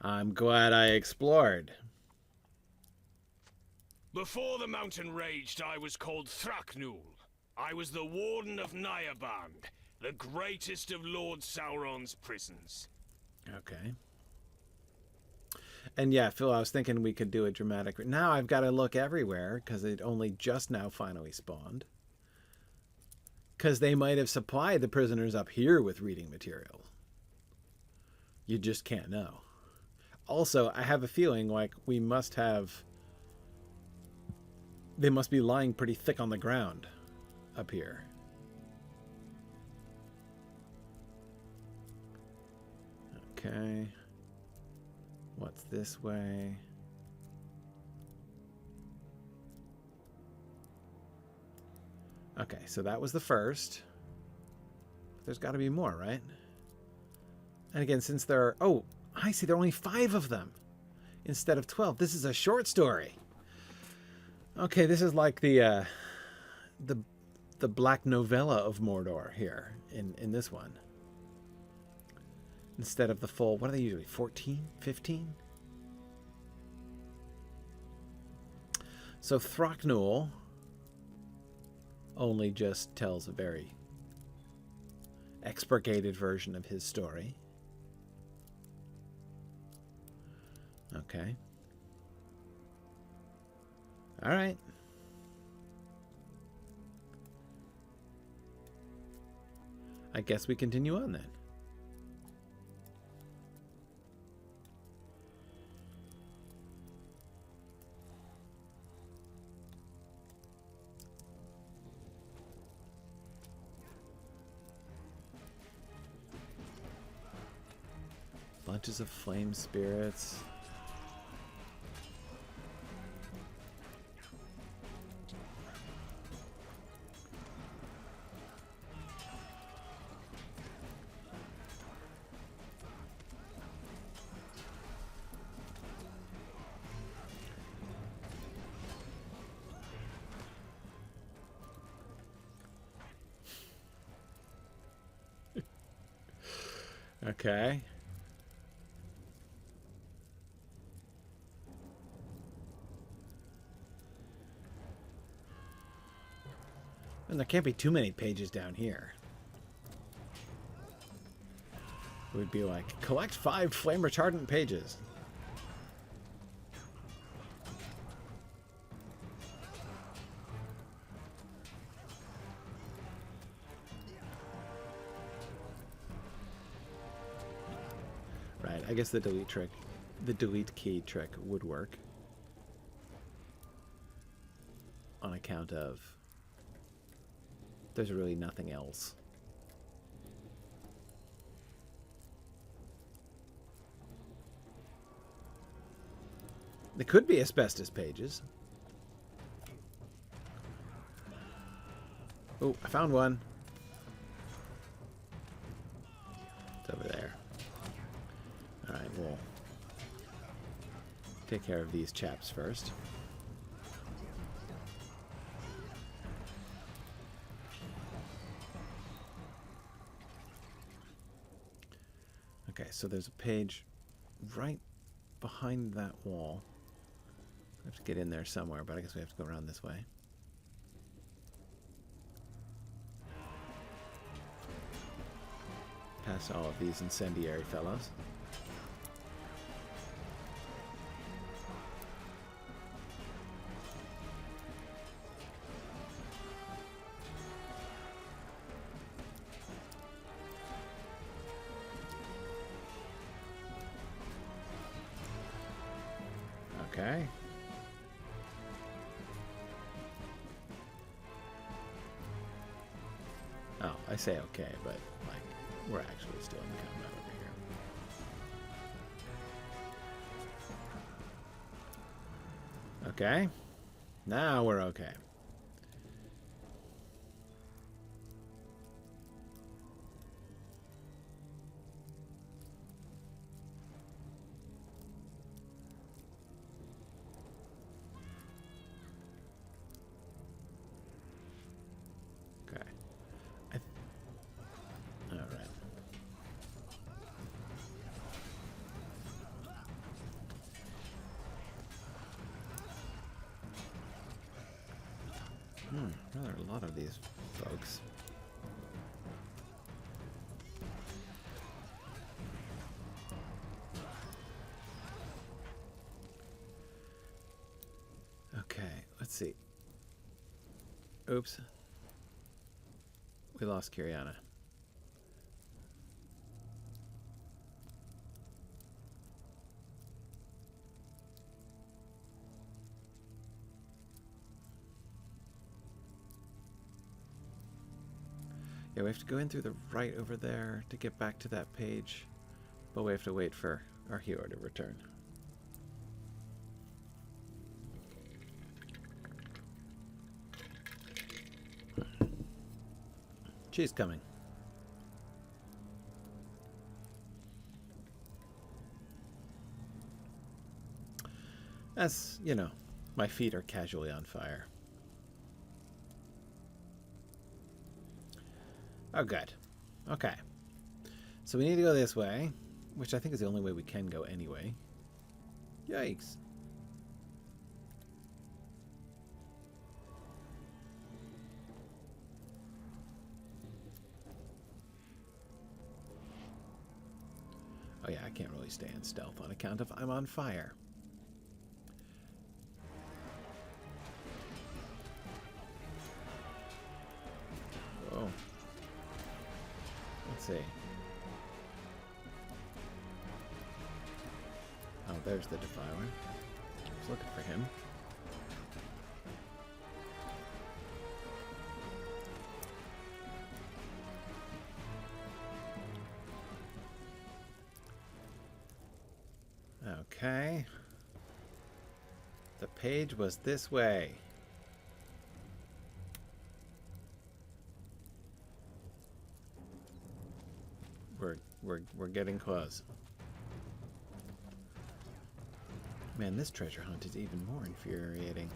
I'm glad I explored. Before the mountain raged, I was called Thraknul. I was the warden of Nyaband, the greatest of Lord Sauron's prisons. Okay. And yeah, Phil, I was thinking we could do a dramatic... Now I've got to look everywhere, because it only just now finally spawned. Because they might have supplied the prisoners up here with reading material. You just can't know. Also, I have a feeling like we must have... They must be lying pretty thick on the ground up here. Okay. What's this way? Okay, so that was the first. There's got to be more, right? And again, since there are... Oh, I see. There are only 5 of them instead of 12. This is a short story. Okay, this is like the black novella of Mordor here in this one. Instead of the full... What are they usually? 14? 15? So Thraknul only just tells a very expurgated version of his story. Okay. All right. I guess we continue on then. Bunches of flame spirits. Okay. And there can't be too many pages down here. It would be like, collect 5 flame retardant pages. I guess the delete key trick would work. On account of there's really nothing else. There could be asbestos pages. Oh, I found one. It's over there. Alright, we'll take care of these chaps first. Okay, so there's a page right behind that wall. I have to get in there somewhere, but I guess we have to go around this way. Past all of these incendiary fellows. Okay. Oh, I say okay, but like we're actually still in combat over here. Okay. Now we're okay. Well, there are a lot of these folks. Okay, let's see. Oops. We lost Kiriana. Yeah, we have to go in through the right over there to get back to that page, but we have to wait for our hero to return. She's coming. As, you know, my feet are casually on fire. Oh, good. Okay. So we need to go this way, which I think is the only way we can go anyway. Yikes. Oh yeah, I can't really stay in stealth on account of I'm on fire. Whoa. Let's see. Oh, there's the Defiler. I was looking for him. Okay. The page was this way. We're getting close. Man, this treasure hunt is even more infuriating.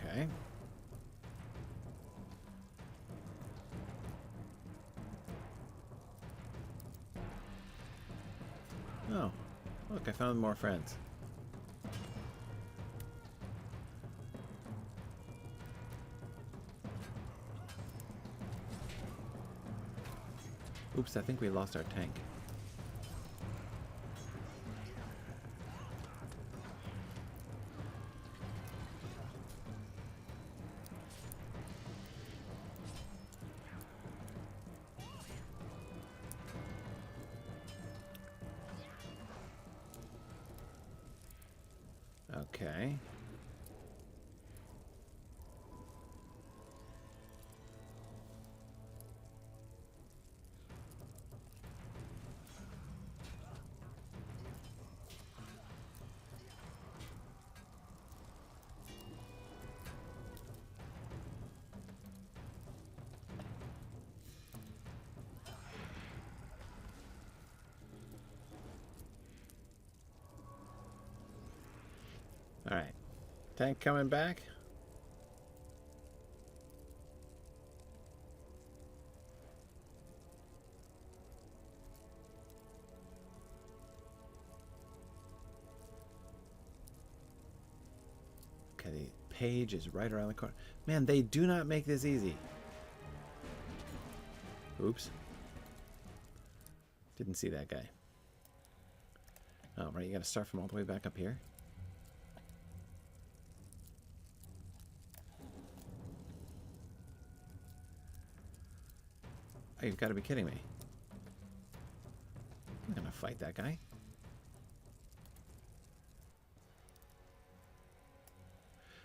Okay. Oh, look, I found more friends. Oops, I think we lost our tank. Okay. All right. Tank coming back. Okay, the page is right around the corner. Man, they do not make this easy. Oops. Didn't see that guy. Oh, right, you gotta start from all the way back up here. Oh, you've got to be kidding me. I'm gonna fight that guy.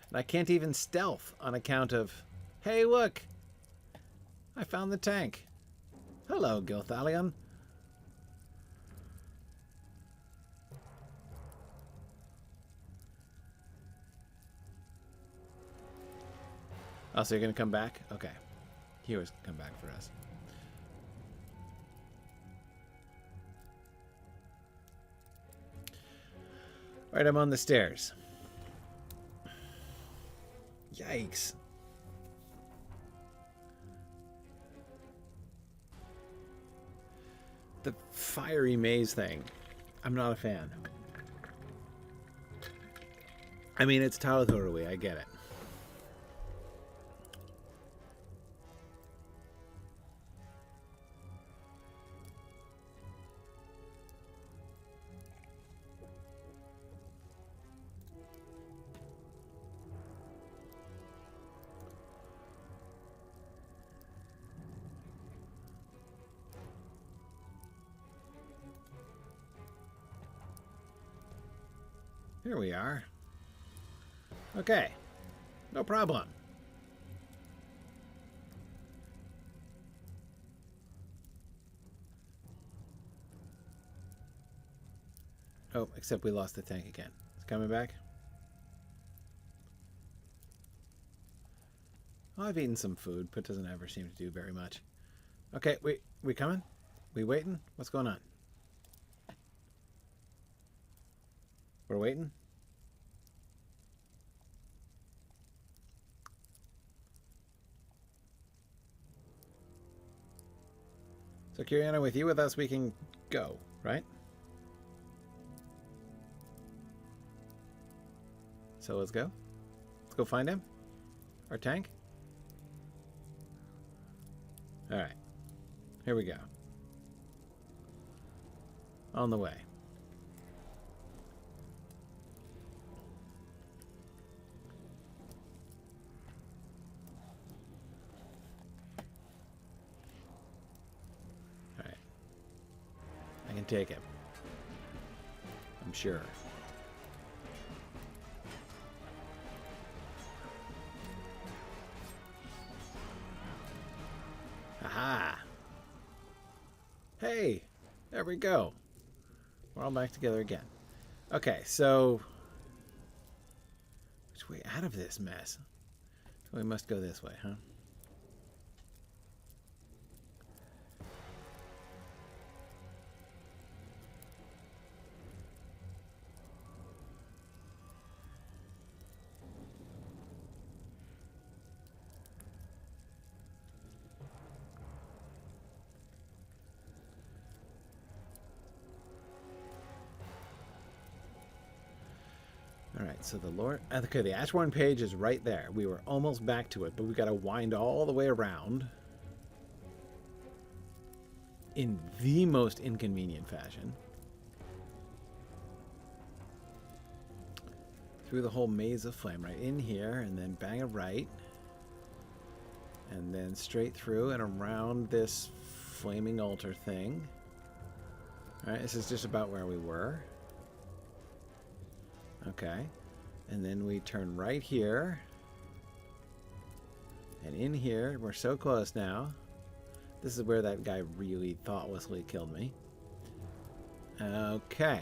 And I can't even stealth on account of... Hey, look! I found the tank. Hello, Gilthalion. Oh, so you're gonna come back? Okay. He always come back for us. Alright, I'm on the stairs. Yikes. The fiery maze thing. I'm not a fan. I mean, it's Tal'Dorei, I get it. Here we are. Okay. No problem. Oh, except we lost the tank again. It's coming back. Well, I've eaten some food, but it doesn't ever seem to do very much. Okay, we coming? We waiting? What's going on? We're waiting? So, Kiriana, with you with us, we can go, right? So let's go. Let's go find him. Our tank. All right. Here we go. On the way. All right. I can take him. I'm sure. Aha! Hey! There we go. We're all back together again. Okay, so... which way out of this mess? So we must go this way, huh? Alright, so the Lord... okay, the Ashbourne page is right there. We were almost back to it, but we got to wind all the way around in the most inconvenient fashion. Through the whole maze of flame, right in here, and then bang a right. And then straight through and around this flaming altar thing. Alright, this is just about where we were. Okay. And then we turn right here. And in here, we're so close now. This is where that guy really thoughtlessly killed me. Okay.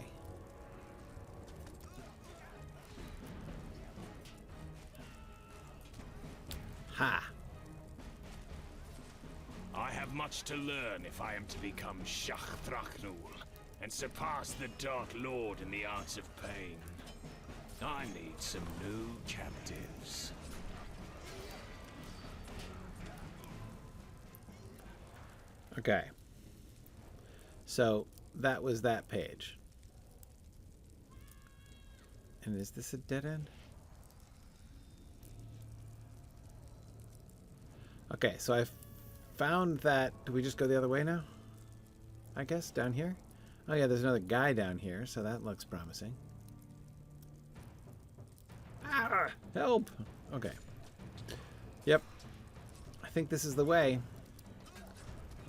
Ha! I have much to learn if I am to become Shach Thrachnul and surpass the Dark Lord in the arts of pain. I need some new captives. Okay. So that was that page. And is this a dead end? Okay, so I found that. Do we just go the other way now? I guess down here? Oh yeah, there's another guy down here, so that looks promising. Ah, help! Okay. Yep. I think this is the way.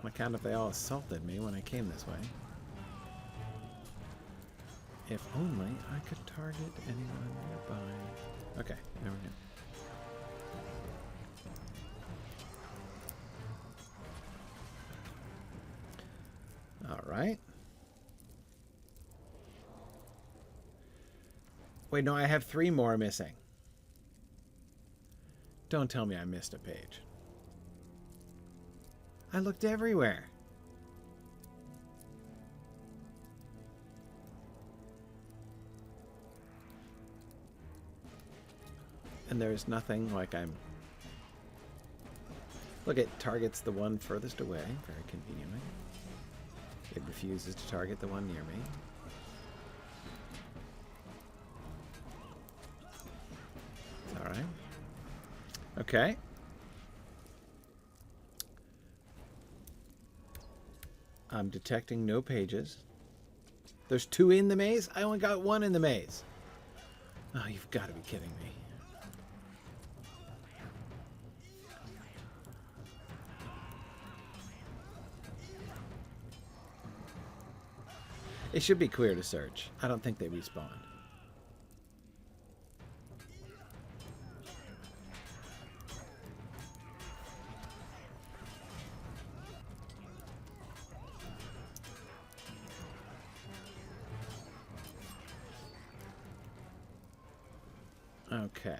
On account of they all assaulted me when I came this way. If only I could target anyone nearby. Okay, there we go. Alright. Wait, no, I have 3 more missing. Don't tell me I missed a page. I looked everywhere. And there's nothing like I'm... Look, it targets the one furthest away, very conveniently. It refuses to target the one near me. It's alright. Okay. I'm detecting no pages. There's 2 in the maze? I only got 1 in the maze. Oh, you've got to be kidding me. It should be clear to search. I don't think they respawn. Okay.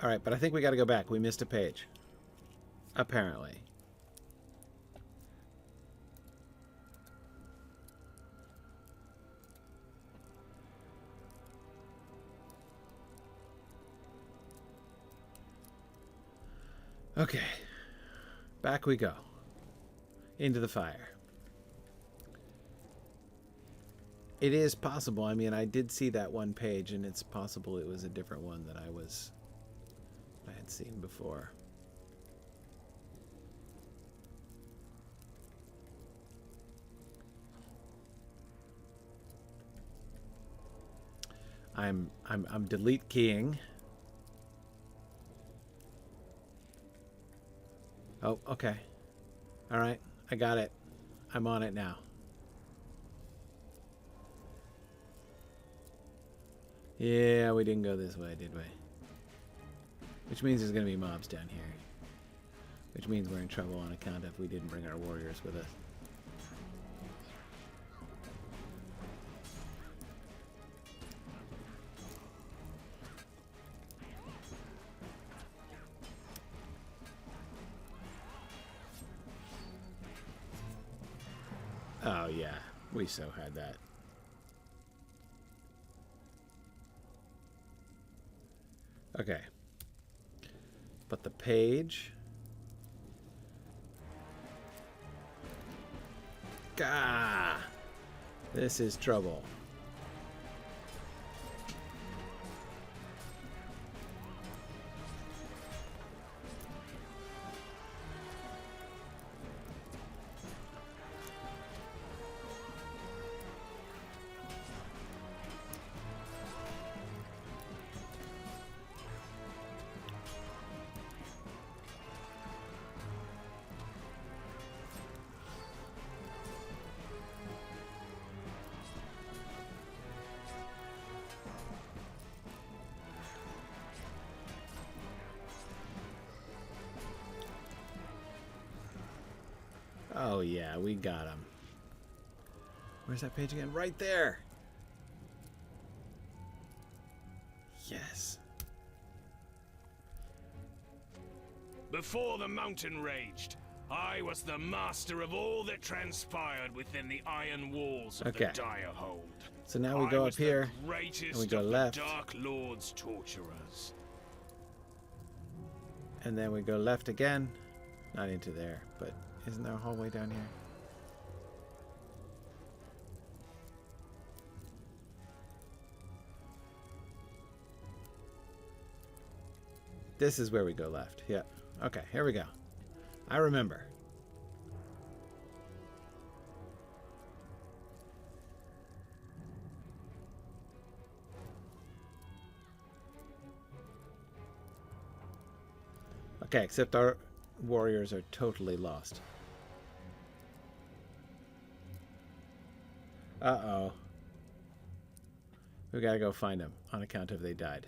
All right, but I think we got to go back. We missed a page. Apparently. Okay. Back we go. Into the fire. It is possible. I mean, I did see that one page, and it's possible it was a different one that I had seen before. I'm delete keying. Oh, okay. All right, I got it. I'm on it now. Yeah, we didn't go this way, did we? Which means there's going to be mobs down here. Which means we're in trouble on account of we didn't bring our warriors with us. Oh yeah, we so had that. Okay. But the page... Gah! This is trouble. Oh, yeah, we got him. Where's that page again? Right there. Yes. Before the mountain raged, I was the master of all that transpired within the iron walls of Okay. the dire hold. So now we I go was up here, the greatest and we go of the left. Dark Lord's torturers. And then we go left again. Not into there, but isn't there a hallway down here? This is where we go left. Yeah. Okay, here we go. I remember. Okay, except our warriors are totally lost. Uh-oh. We gotta go find them on account of they died.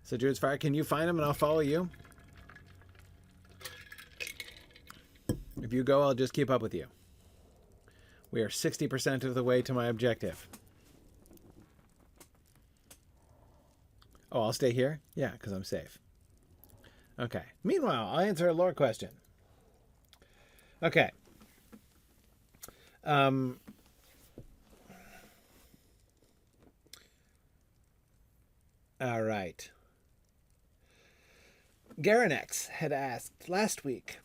So, Druid's Fire, can you find them and I'll follow you? If you go, I'll just keep up with you. We are 60% of the way to my objective. Oh, I'll stay here? Yeah, because I'm safe. Okay. Meanwhile, I'll answer a lore question. Okay. All right. Garanex had asked last week,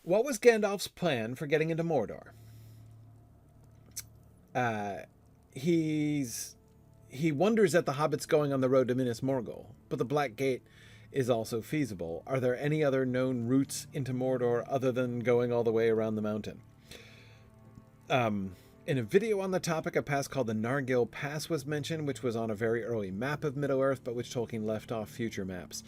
what was Gandalf's plan for getting into Mordor? He wonders at the hobbits going on the road to Minas Morgul, but the Black Gate is also feasible. Are there any other known routes into Mordor other than going all the way around the mountain? In a video on the topic, a pass called the Nargil Pass was mentioned, which was on a very early map of Middle-earth, but which Tolkien left off future maps.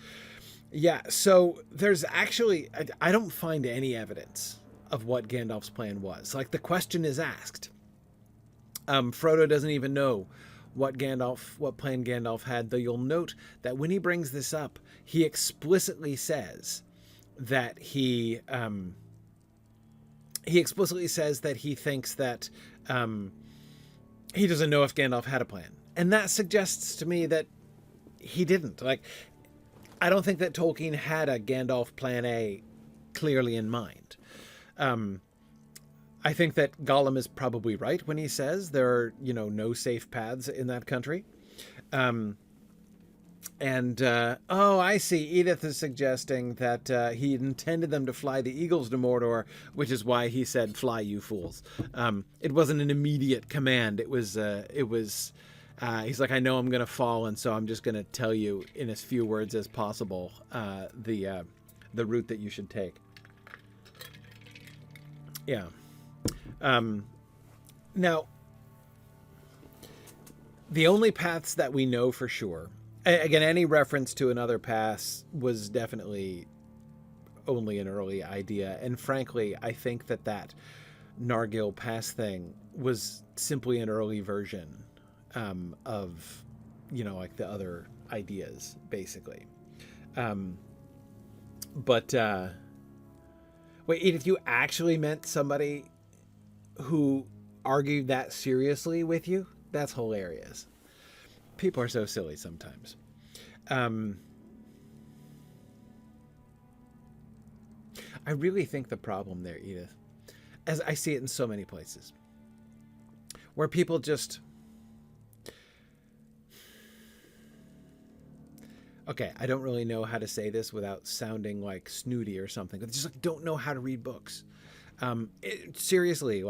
Yeah, so there's actually... I don't find any evidence of what Gandalf's plan was. Like, the question is asked. Frodo doesn't even know what plan Gandalf had, though you'll note that when he brings this up, he explicitly says that he thinks that he doesn't know if Gandalf had a plan. And that suggests to me that he didn't. Like, I don't think that Tolkien had a Gandalf plan A clearly in mind. I think that Gollum is probably right when he says there are, no safe paths in that country. Oh, I see. Edith is suggesting that he intended them to fly the eagles to Mordor, which is why he said, "Fly, you fools." It wasn't an immediate command. It was. He's like, I know I'm going to fall, and so I'm just going to tell you in as few words as possible the route that you should take. Yeah. Now, the only paths that we know for sure, again, any reference to another path was definitely only an early idea. And frankly, I think that Nargil Pass thing was simply an early version of, like the other ideas, basically. Wait, Edith, you actually meant somebody who argued that seriously with you? That's hilarious. People are so silly sometimes. I really think the problem there, Edith, as I see it in so many places, where people just... Okay, I don't really know how to say this without sounding like snooty or something. They just don't know how to read books. Seriously,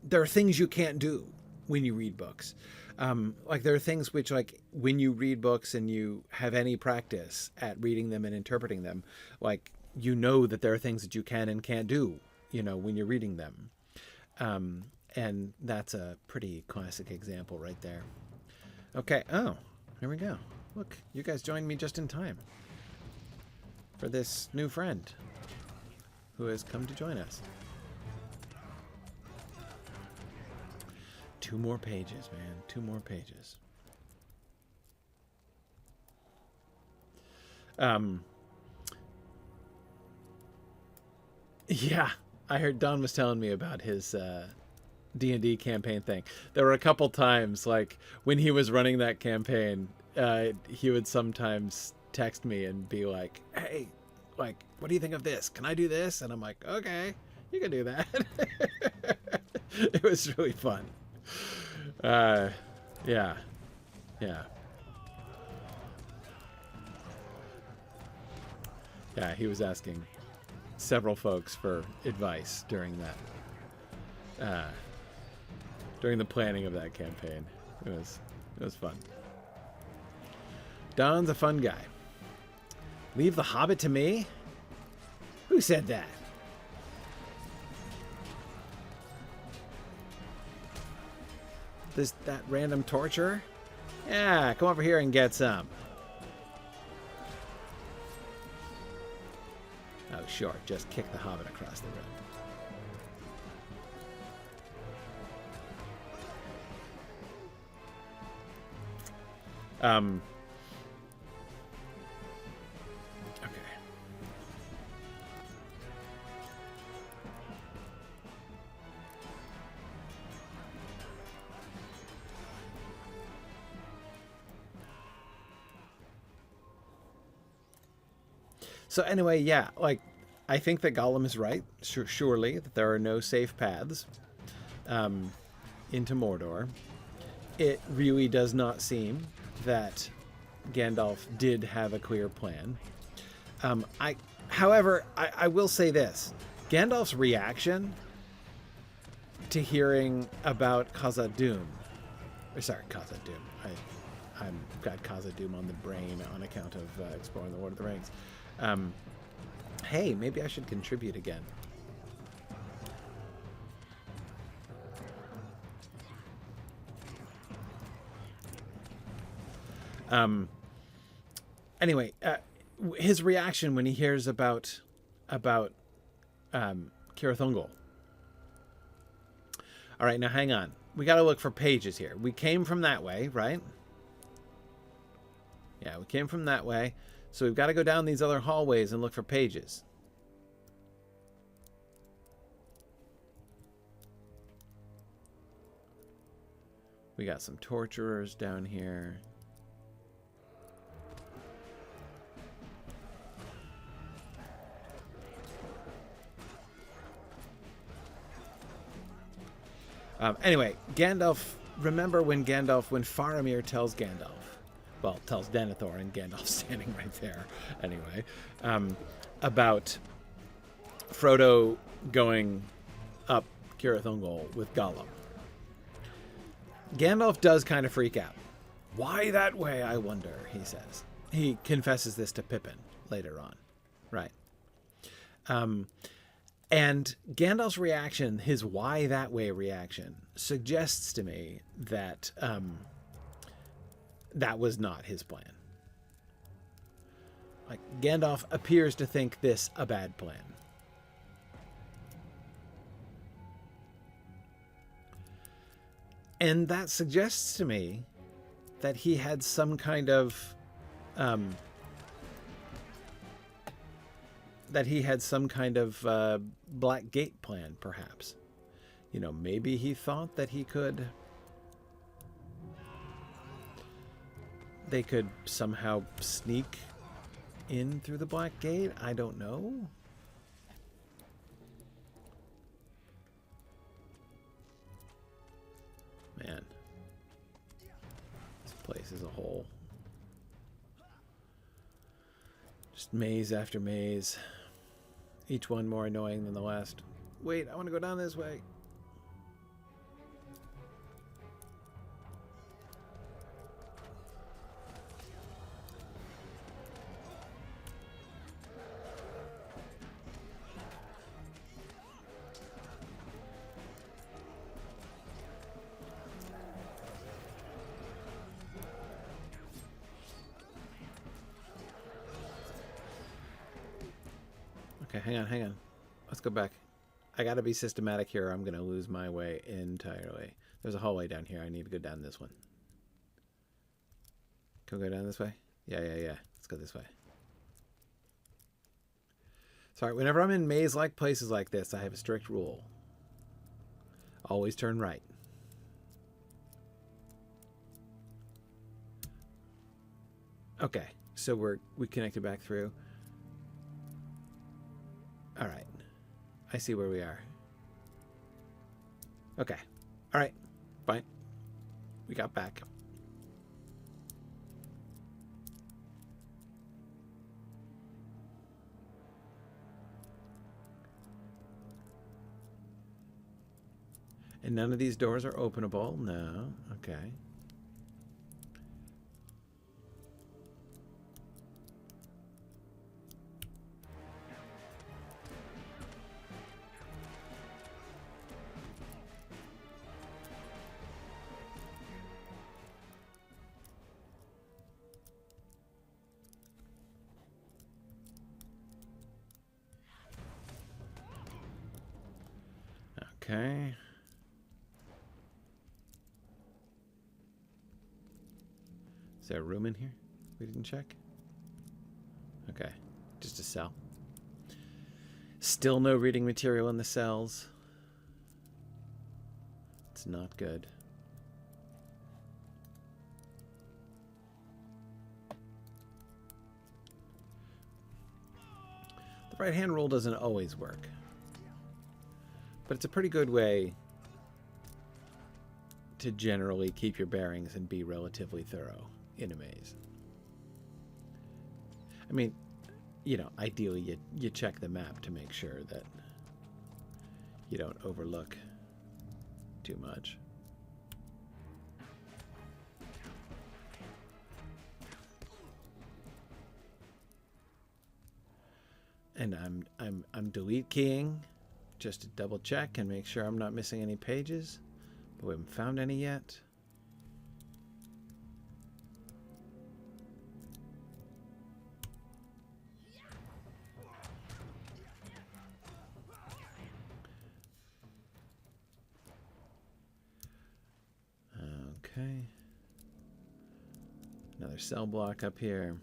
there are things you can't do when you read books. There are things which, when you read books and you have any practice at reading them and interpreting them, that there are things that you can and can't do, when you're reading them. And that's a pretty classic example right there. Okay. Oh, here we go. Look, you guys joined me just in time for this new friend who has come to join us. 2 more pages, man. 2 more pages. Yeah, I heard Don was telling me about his D&D campaign thing. There were a couple times, like, when he was running that campaign, he would sometimes text me and be like, hey, like, what do you think of this? Can I do this? And I'm like, okay, you can do that. It was really fun. Yeah. Yeah. Yeah, he was asking several folks for advice during that, during the planning of that campaign. It was fun. Don's a fun guy. Leave the Hobbit to me? Who said that? That random torturer? Yeah, come over here and get some. Oh, sure. Just kick the Hobbit across the room. Okay. So anyway, yeah, like, I think that Gollum is right, surely, that there are no safe paths into Mordor. It really does not seem that Gandalf did have a clear plan. However, I will say this. Gandalf's reaction to hearing about Khazad-dûm, sorry, Khazad-dûm. I've got Khazad-dûm on the brain on account of exploring the Lord of the Rings. Hey, maybe I should contribute again. Anyway, his reaction when he hears about Cirathungol. All right, now hang on. We got to look for pages here. We came from that way, right? Yeah, we came from that way. So we've got to go down these other hallways and look for pages. We got some torturers down here. Anyway, Gandalf, remember when Faramir tells Gandalf, well, tells Denethor, and Gandalf's standing right there anyway, about Frodo going up Cirathungol with Gollum. Gandalf does kind of freak out. Why that way, I wonder, he says. He confesses this to Pippin later on, right? And Gandalf's reaction, his why that way reaction, suggests to me that that was not his plan. Like, Gandalf appears to think this a bad plan. And that suggests to me that he had some kind of Black Gate plan, perhaps. You know, maybe he thought that they could somehow sneak in through the Black Gate. I don't know. Man, this place is a hole. Just maze after maze. Each one more annoying than the last. Wait, I want to go down this way. Okay, hang on. Let's go back. I gotta be systematic here or I'm gonna lose my way entirely. There's a hallway down here. I need to go down this one. Can we go down this way? Yeah. Let's go this way. Sorry, whenever I'm in maze-like places like this, I have a strict rule. Always turn right. Okay, so we connected back through. All right. I see where we are. Okay. All right. Fine. We got back. And none of these doors are openable? No. Okay. Okay. Is there a room in here we didn't check? Okay. Just a cell. Still no reading material in the cells. It's not good. The right-hand rule doesn't always work. But it's a pretty good way to generally keep your bearings and be relatively thorough in a maze. I mean, you know, ideally you check the map to make sure that you don't overlook too much. And I'm delete keying just to double check and make sure I'm not missing any pages, but we haven't found any yet. Okay. Another cell block up here.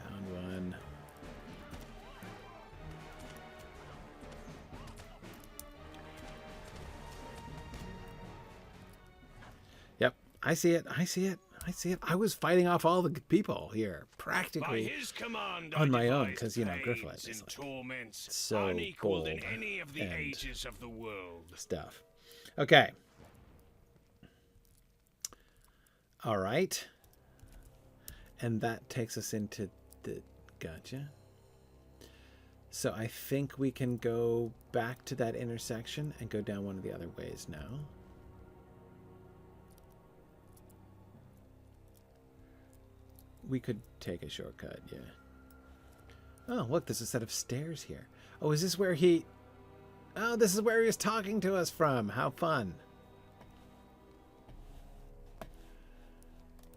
Found one. Yep, I see it. I see it. I see it. I was fighting off all the people here, practically By his command, on my own, devised because, you know, plagues Gryfflet is and like torments so unequaled in bold any of the and ages of the world. stuff. Okay. All right. And that takes us into the... Gotcha. So I think we can go back to that intersection and go down one of the other ways now. We could take a shortcut, yeah. Oh, look, there's a set of stairs here. Oh, is this where he... Oh, this is where he was talking to us from. How fun.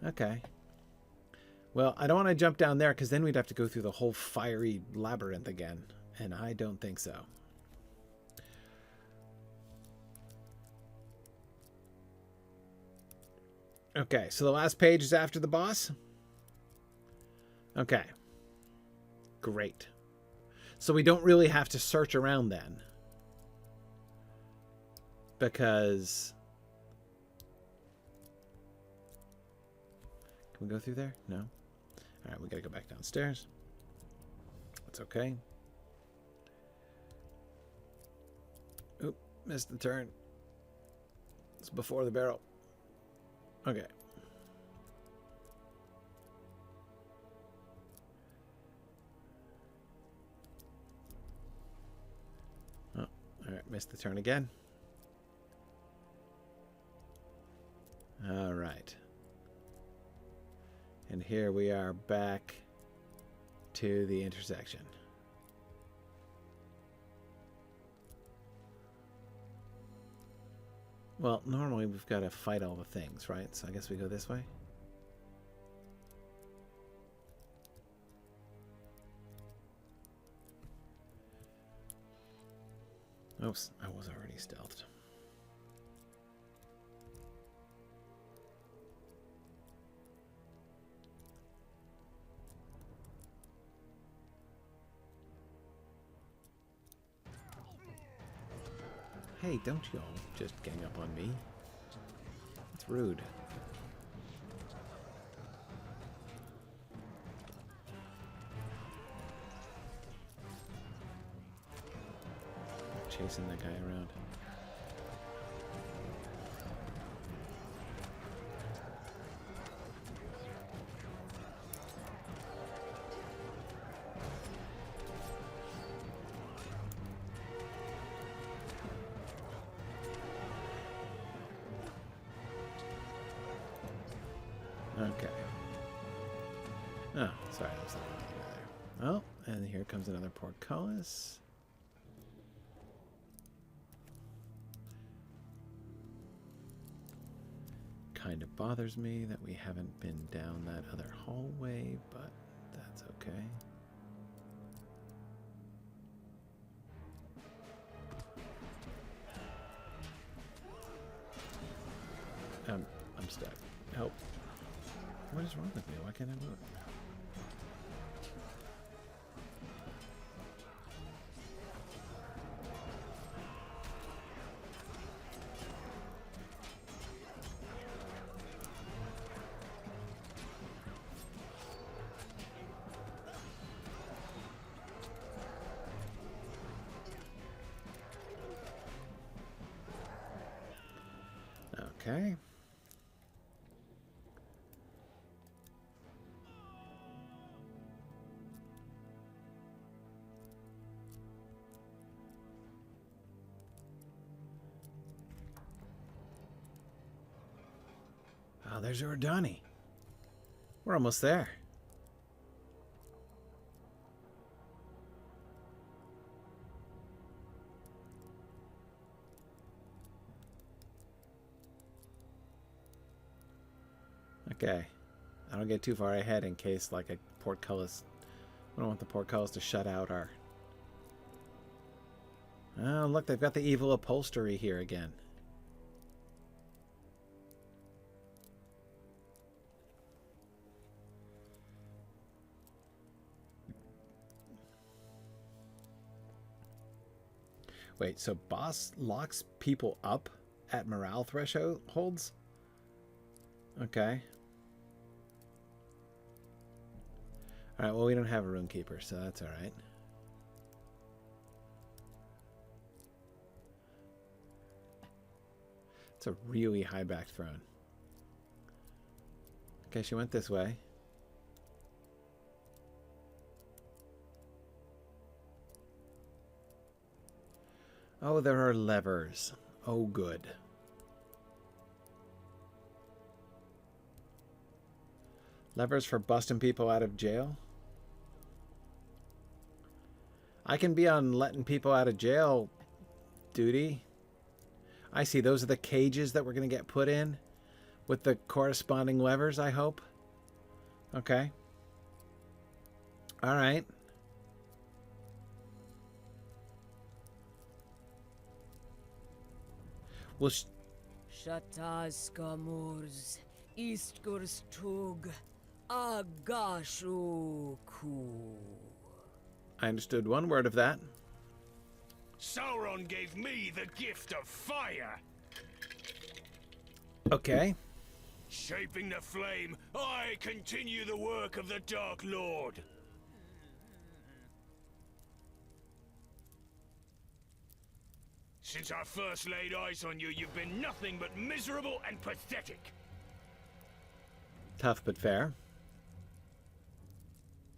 Okay. Well, I don't want to jump down there because then we'd have to go through the whole fiery labyrinth again. And I don't think so. Okay, so the last page is after the boss. Okay. Great. So we don't really have to search around then. Because... Can we go through there? No? Alright, we gotta go back downstairs. That's okay. Oop, missed the turn. It's before the barrel. Okay. Oh, alright, missed the turn again. Alright. And here we are back to the intersection. Well, normally we've got to fight all the things, right? So I guess we go this way. Oops, I was already stealthed. Hey, don't y'all just gang up on me. It's rude. Chasing that guy around. Okay. Oh, sorry, I was not there. Oh, and here comes another portcullis. Kind of bothers me that we haven't been down that other hallway, but that's okay. I'm stuck. Help. What is wrong with me? Why can't I move? Okay. Oh, there's Urdani. We're almost there. Okay. I don't get too far ahead in case, like, a portcullis... I don't want the portcullis to shut out our... Oh, look, they've got the evil upholstery here again. Wait, so boss locks people up at morale thresholds? Okay. Alright, well, we don't have a roomkeeper, so that's alright. It's a really high-backed throne. Okay, she went this way. Oh, there are levers. Oh, good. Levers for busting people out of jail? I can be on letting people out of jail duty. I see. Those are the cages that we're going to get put in with the corresponding levers, I hope. Okay. All right. Well, Shatas Gamurs, Eastgurs Tug, Agashu Ku. I understood one word of that. Sauron gave me the gift of fire. Okay. Shaping the flame, I continue the work of the Dark Lord. Since I first laid eyes on you, you've been nothing but miserable and pathetic. Tough but fair.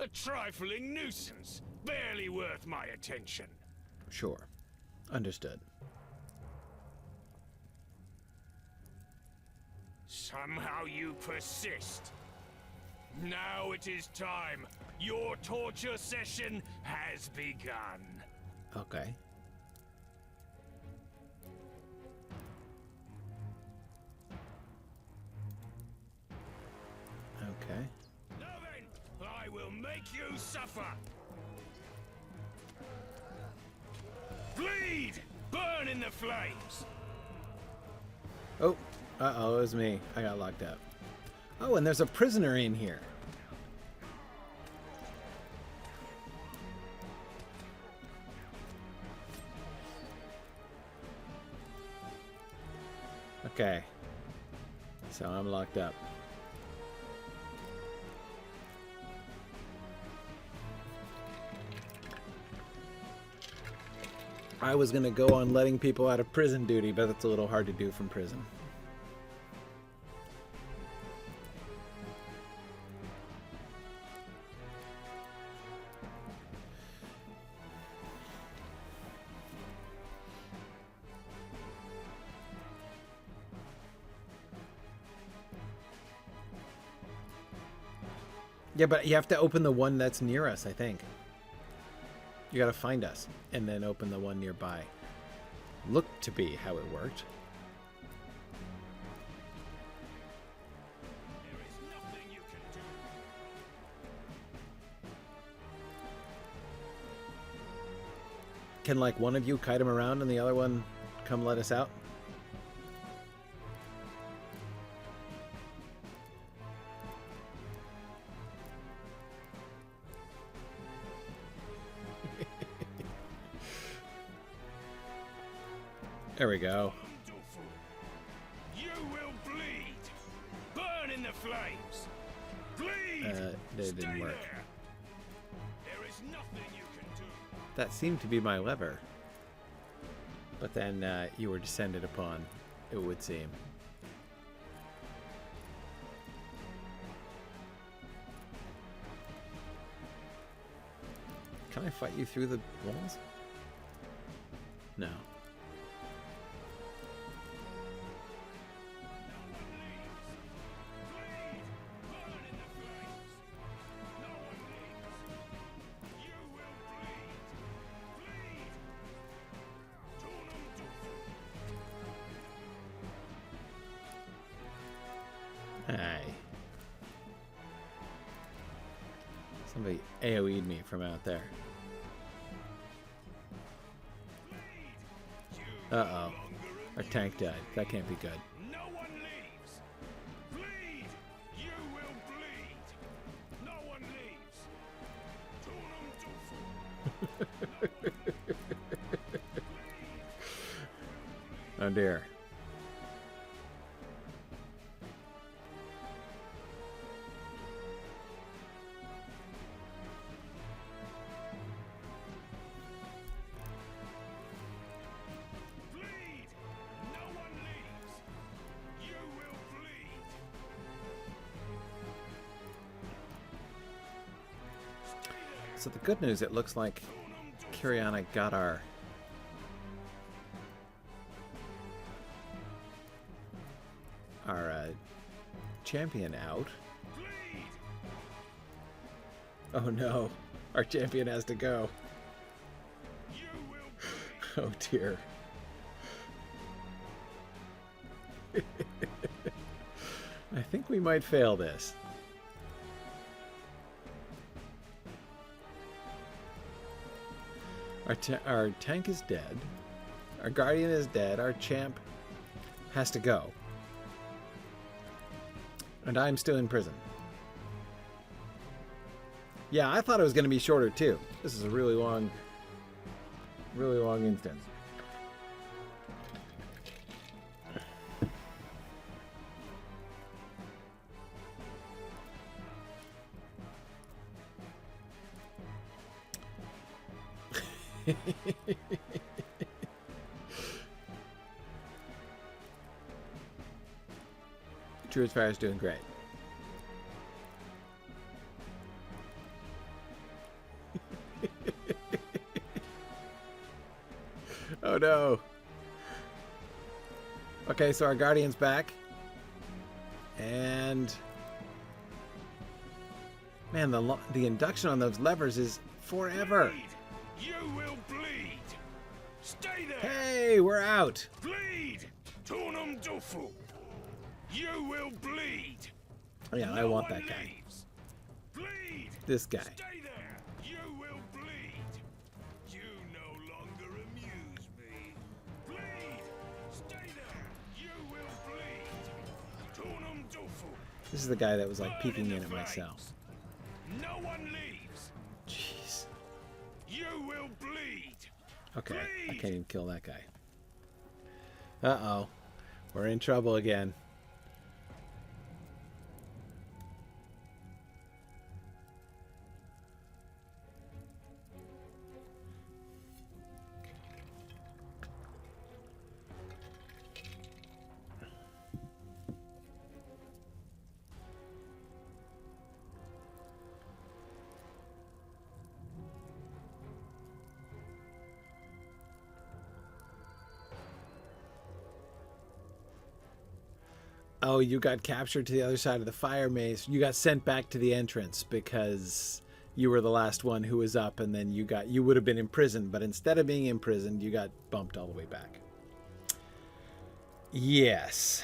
A trifling nuisance, barely worth my attention. Sure. Understood. Somehow you persist. Now it is time. Your torture session has begun. Okay. Okay. Now then, I will make you suffer. Bleed! Burn in the flames! Oh, uh-oh, it was me. I got locked up. Oh, and there's a prisoner in here. Okay. So I'm locked up. I was going to go on letting people out of prison duty, but that's a little hard to do from prison. Yeah, but you have to open the one that's near us, I think. You gotta find us, and then open the one nearby. Looked to be how it worked. There is nothing you can do. Can, like, one of you kite him around and the other one come let us out? There we go. You will bleed. Burn in the flames. Bleed. That didn't Stay work. there. There is nothing you can do. That seemed to be my lever. But then you were descended upon, it would seem. Can I fight you through the walls? No. Hey. Somebody AoE'd me from out there. Uh-oh. Our tank died. That can't be good. No one leaves. Bleed. You will bleed. No one leaves. Oh dear. Bleed. No one leaves. You will bleed. So the good news, it looks like Kiriana got our champion out. Oh no, our champion has to go. Oh dear. I think we might fail this. Our tank is dead. Our guardian is dead. Our champ has to go. And I'm still in prison. Yeah, I thought it was going to be shorter too. This is a really long instance. Druid's Fire is doing great. Oh no. Okay, so our guardian's back. And man, the induction on those levers is forever. You will bleed. Stay there. Hey, we're out. Bleed. Tornum Dufu. You will bleed. Yeah, I want that guy. Leaves. Bleed. This guy. Stay there. You will bleed. You no longer amuse me. Bleed. Stay there. You will bleed. Tornum Dufu. This is the guy that was like peeking in at my cell. No one leaves. Jeez. You will bleed. Okay, I can't even kill that guy. Uh-oh. We're in trouble again. Oh, you got captured to the other side of the fire maze. You got sent back to the entrance because you were the last one who was up, and then you would have been imprisoned, but instead of being imprisoned, you got bumped all the way back. Yes.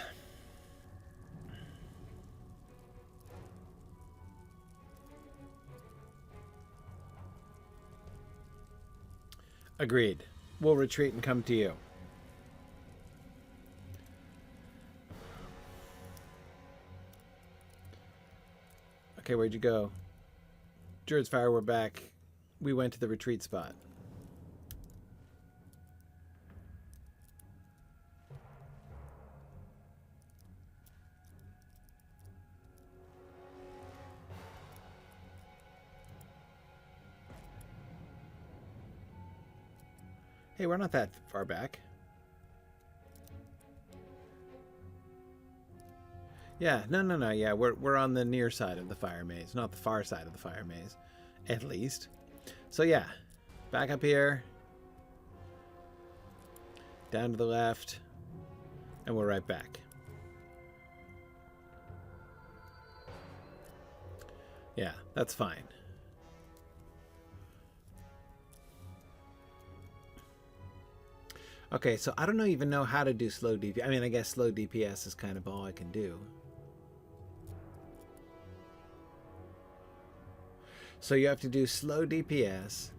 Agreed. We'll retreat and come to you. Okay, where'd you go? Druid's Fire, we're back. We went to the retreat spot. Hey, we're not that far back. Yeah, no. Yeah, we're on the near side of the fire maze, not the far side of the fire maze, at least. So yeah, back up here, down to the left, and we're right back. Yeah, that's fine. Okay, so I don't even know how to do slow DPS. I mean, I guess slow DPS is kind of all I can do. So you have to do slow DPS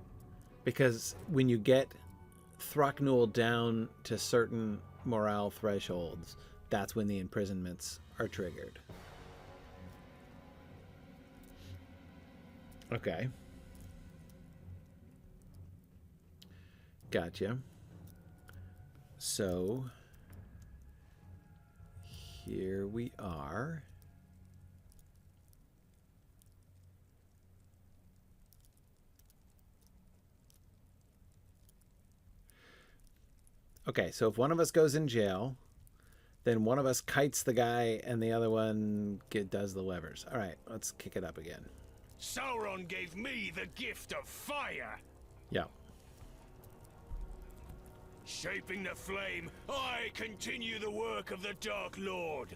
because when you get Throcknul down to certain morale thresholds, that's when the imprisonments are triggered. Okay. Gotcha. So here we are. Okay, so if one of us goes in jail, then one of us kites the guy and the other one does the levers. All right, let's kick it up again. Sauron gave me the gift of fire. Yeah. Shaping the flame, I continue the work of the Dark Lord.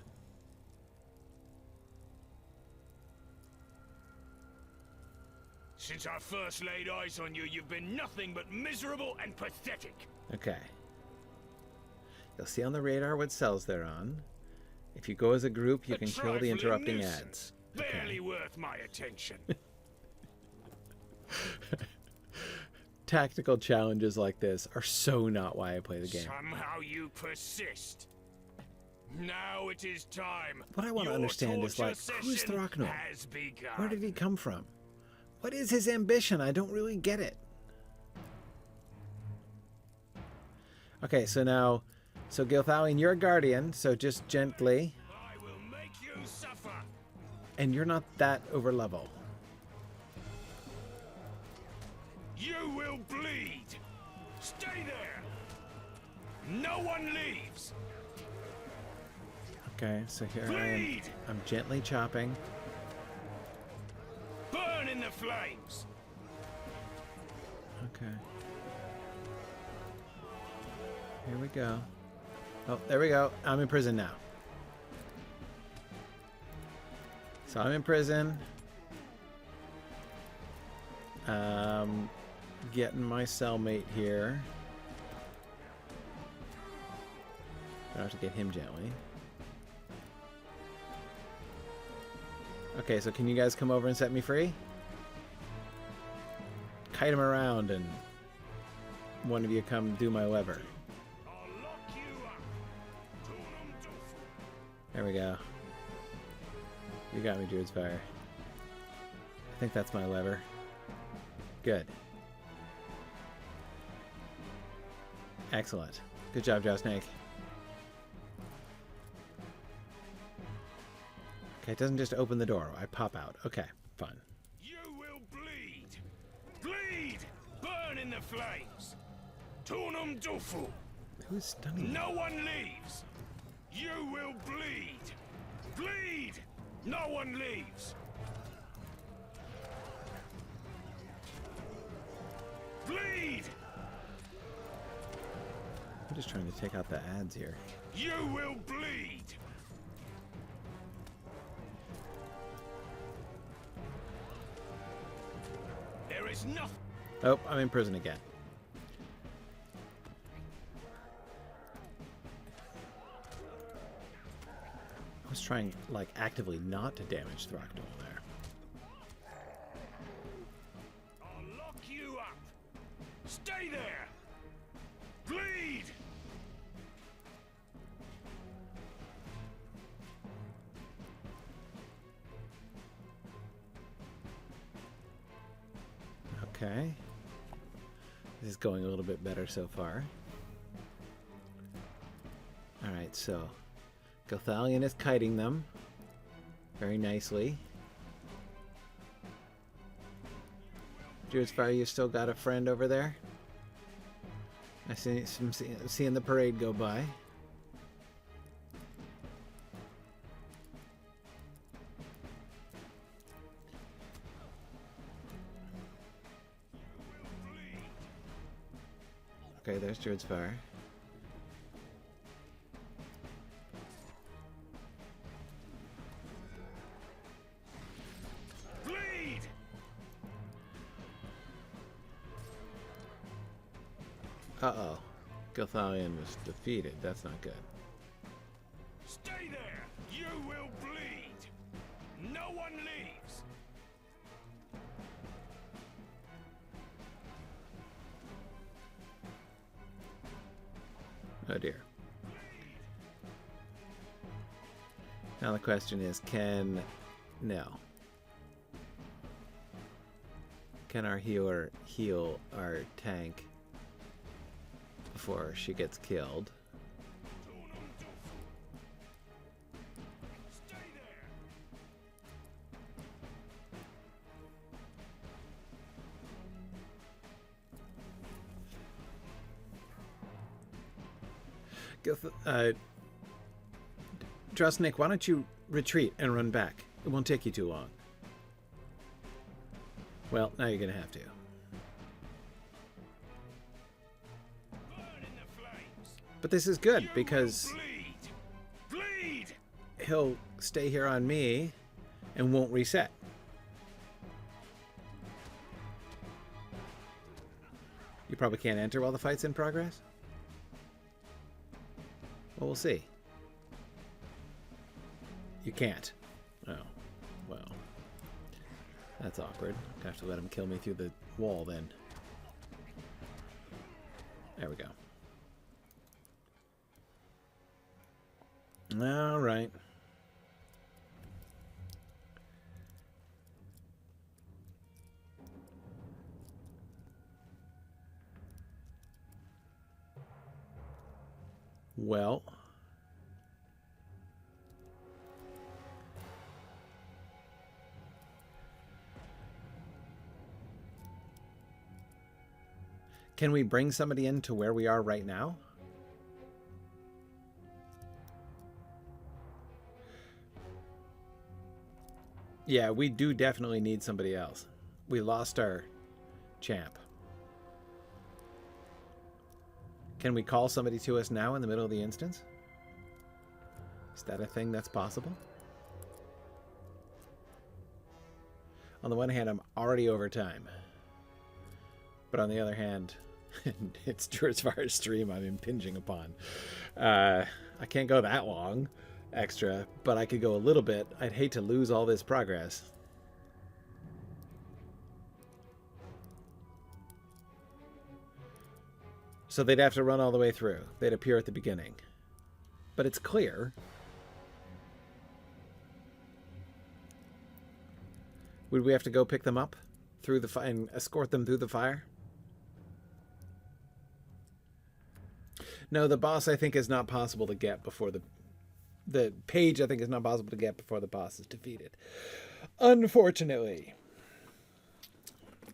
Since I first laid eyes on you, you've been nothing but miserable and pathetic. Okay. You'll see on the radar what cells they're on. If you go as a group, you can kill the interrupting ads. Barely worth my attention. Tactical challenges like this are so not why I play the game. Somehow you persist. Now it is time. What I want to understand is, like, who's Throcknul? Where did he come from? What is his ambition? I don't really get it. Okay, so now, Gilthalion, you're a guardian, so just gently. I will make you suffer. And you're not that over level. You will bleed. Stay there. No one leaves. Okay, so here I am. I'm gently chopping. Burn in the flames. Okay. Here we go. Oh, there we go. I'm in prison now. So I'm in prison. Getting my cellmate here. I have to get him gently. Okay, so can you guys come over and set me free? Kite him around and one of you come do my lever. I'll lock you up. There we go. You got me, Druid's Fire. I think that's my lever. Good. Excellent. Good job, Joe Snake. Okay, it doesn't just open the door. I pop out. Okay, fine. You will bleed! Bleed! Burn in the flames! Tunum dufu! Who's stunning me? No one leaves! You will bleed! Bleed! No one leaves! Bleed! I'm just trying to take out the ads here. You will bleed! There is nothing. Oh, I'm in prison again. I was trying, like, actively not to damage Throckdol there. I'll lock you up. Stay there. Bleed. Okay. This is going a little bit better so far. Alright, so Gothalion is kiting them very nicely. Druidsfire, you still got a friend over there? I'm seeing the parade go by. Okay, there's Druidsfire. Bleed. Uh-oh. Gothalion was defeated. That's not good. Stay there. You will bleed. No one leaves. Oh dear. Now the question is, no. Can our healer heal our tank before she gets killed? Stay there. Drusnik, why don't you retreat and run back? It won't take you too long. Well, now you're gonna have to. Burn in the flames. But this is good because Bleed. Bleed. he'll stay here on me and won't reset. You probably can't enter while the fight's in progress? Well, we'll see. You can't. Oh, well. That's awkward. I have to let him kill me through the wall then. There we go. All right. Well, can we bring somebody into where we are right now? Yeah, we do definitely need somebody else. We lost our champ. Can we call somebody to us now in the middle of the instance? Is that a thing that's possible? On the one hand, I'm already over time. But on the other hand, it's Druidsfire's stream I'm impinging upon. I can't go that long extra, but I could go a little bit. I'd hate to lose all this progress. So they'd have to run all the way through. They'd appear at the beginning. But it's clear. Would we have to go pick them up through the fire and escort them through the fire? No, the boss I think is not possible to get before the page, I think, is not possible to get before the boss is defeated. Unfortunately.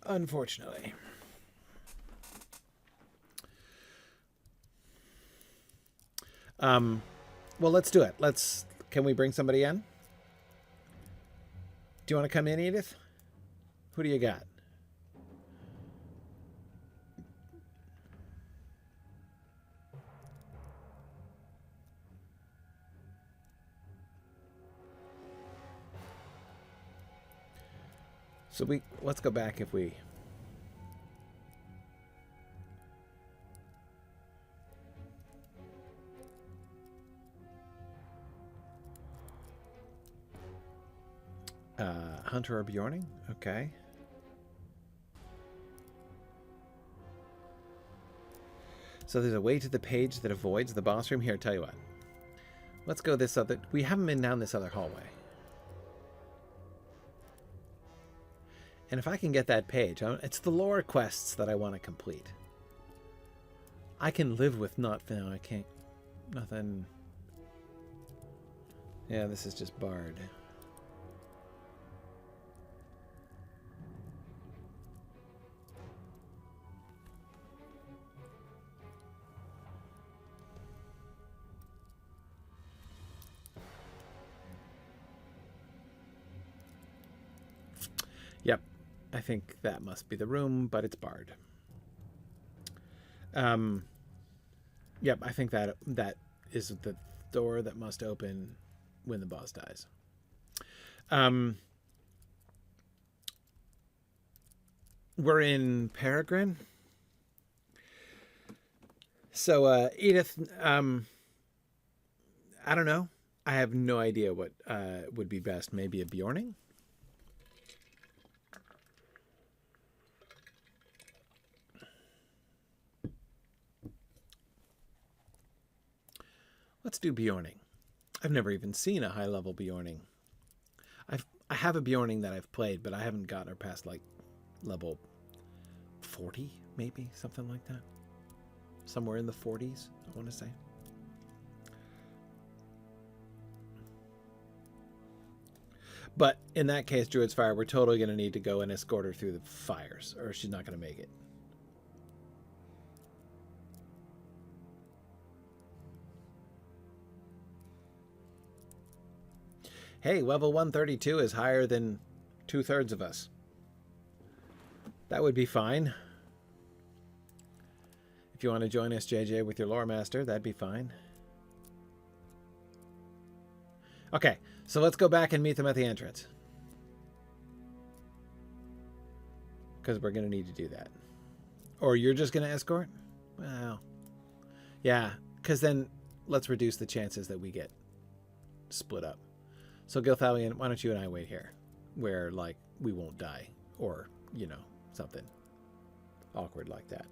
Unfortunately. Well, let's do it. Can we bring somebody in? Do you want to come in, Edith? Who do you got? So let's go back if we... Hunter or Bjorning? Okay. So there's a way to the page that avoids the boss room. Here, tell you what. Let's go this other... We haven't been down this other hallway. And if I can get that page... It's the lore quests that I want to complete. I can live with not... No, I can't... Nothing... Yeah, this is just barred. Yep, I think that must be the room, but it's barred. Yep, I think that is the door that must open when the boss dies. We're in Peregrine. So, Edith, I don't know. I have no idea what would be best. Maybe a Bjorning? Let's do Bjorning. I've never even seen a high-level Bjorning. I have a Bjorning that I've played, but I haven't gotten her past, like, level 40, maybe? Something like that. Somewhere in the 40s, I want to say. But in that case, Druid's Fire, we're totally going to need to go and escort her through the fires, or she's not going to make it. Hey, level 132 is higher than 2/3 of us. That would be fine. If you want to join us, JJ, with your lore master, that'd be fine. Okay, so let's go back and meet them at the entrance. Because we're going to need to do that. Or you're just going to escort? Well, yeah, because then let's reduce the chances that we get split up. So, Gilthalion, why don't you and I wait here? Where, like, we won't die. Or, you know, something awkward like that.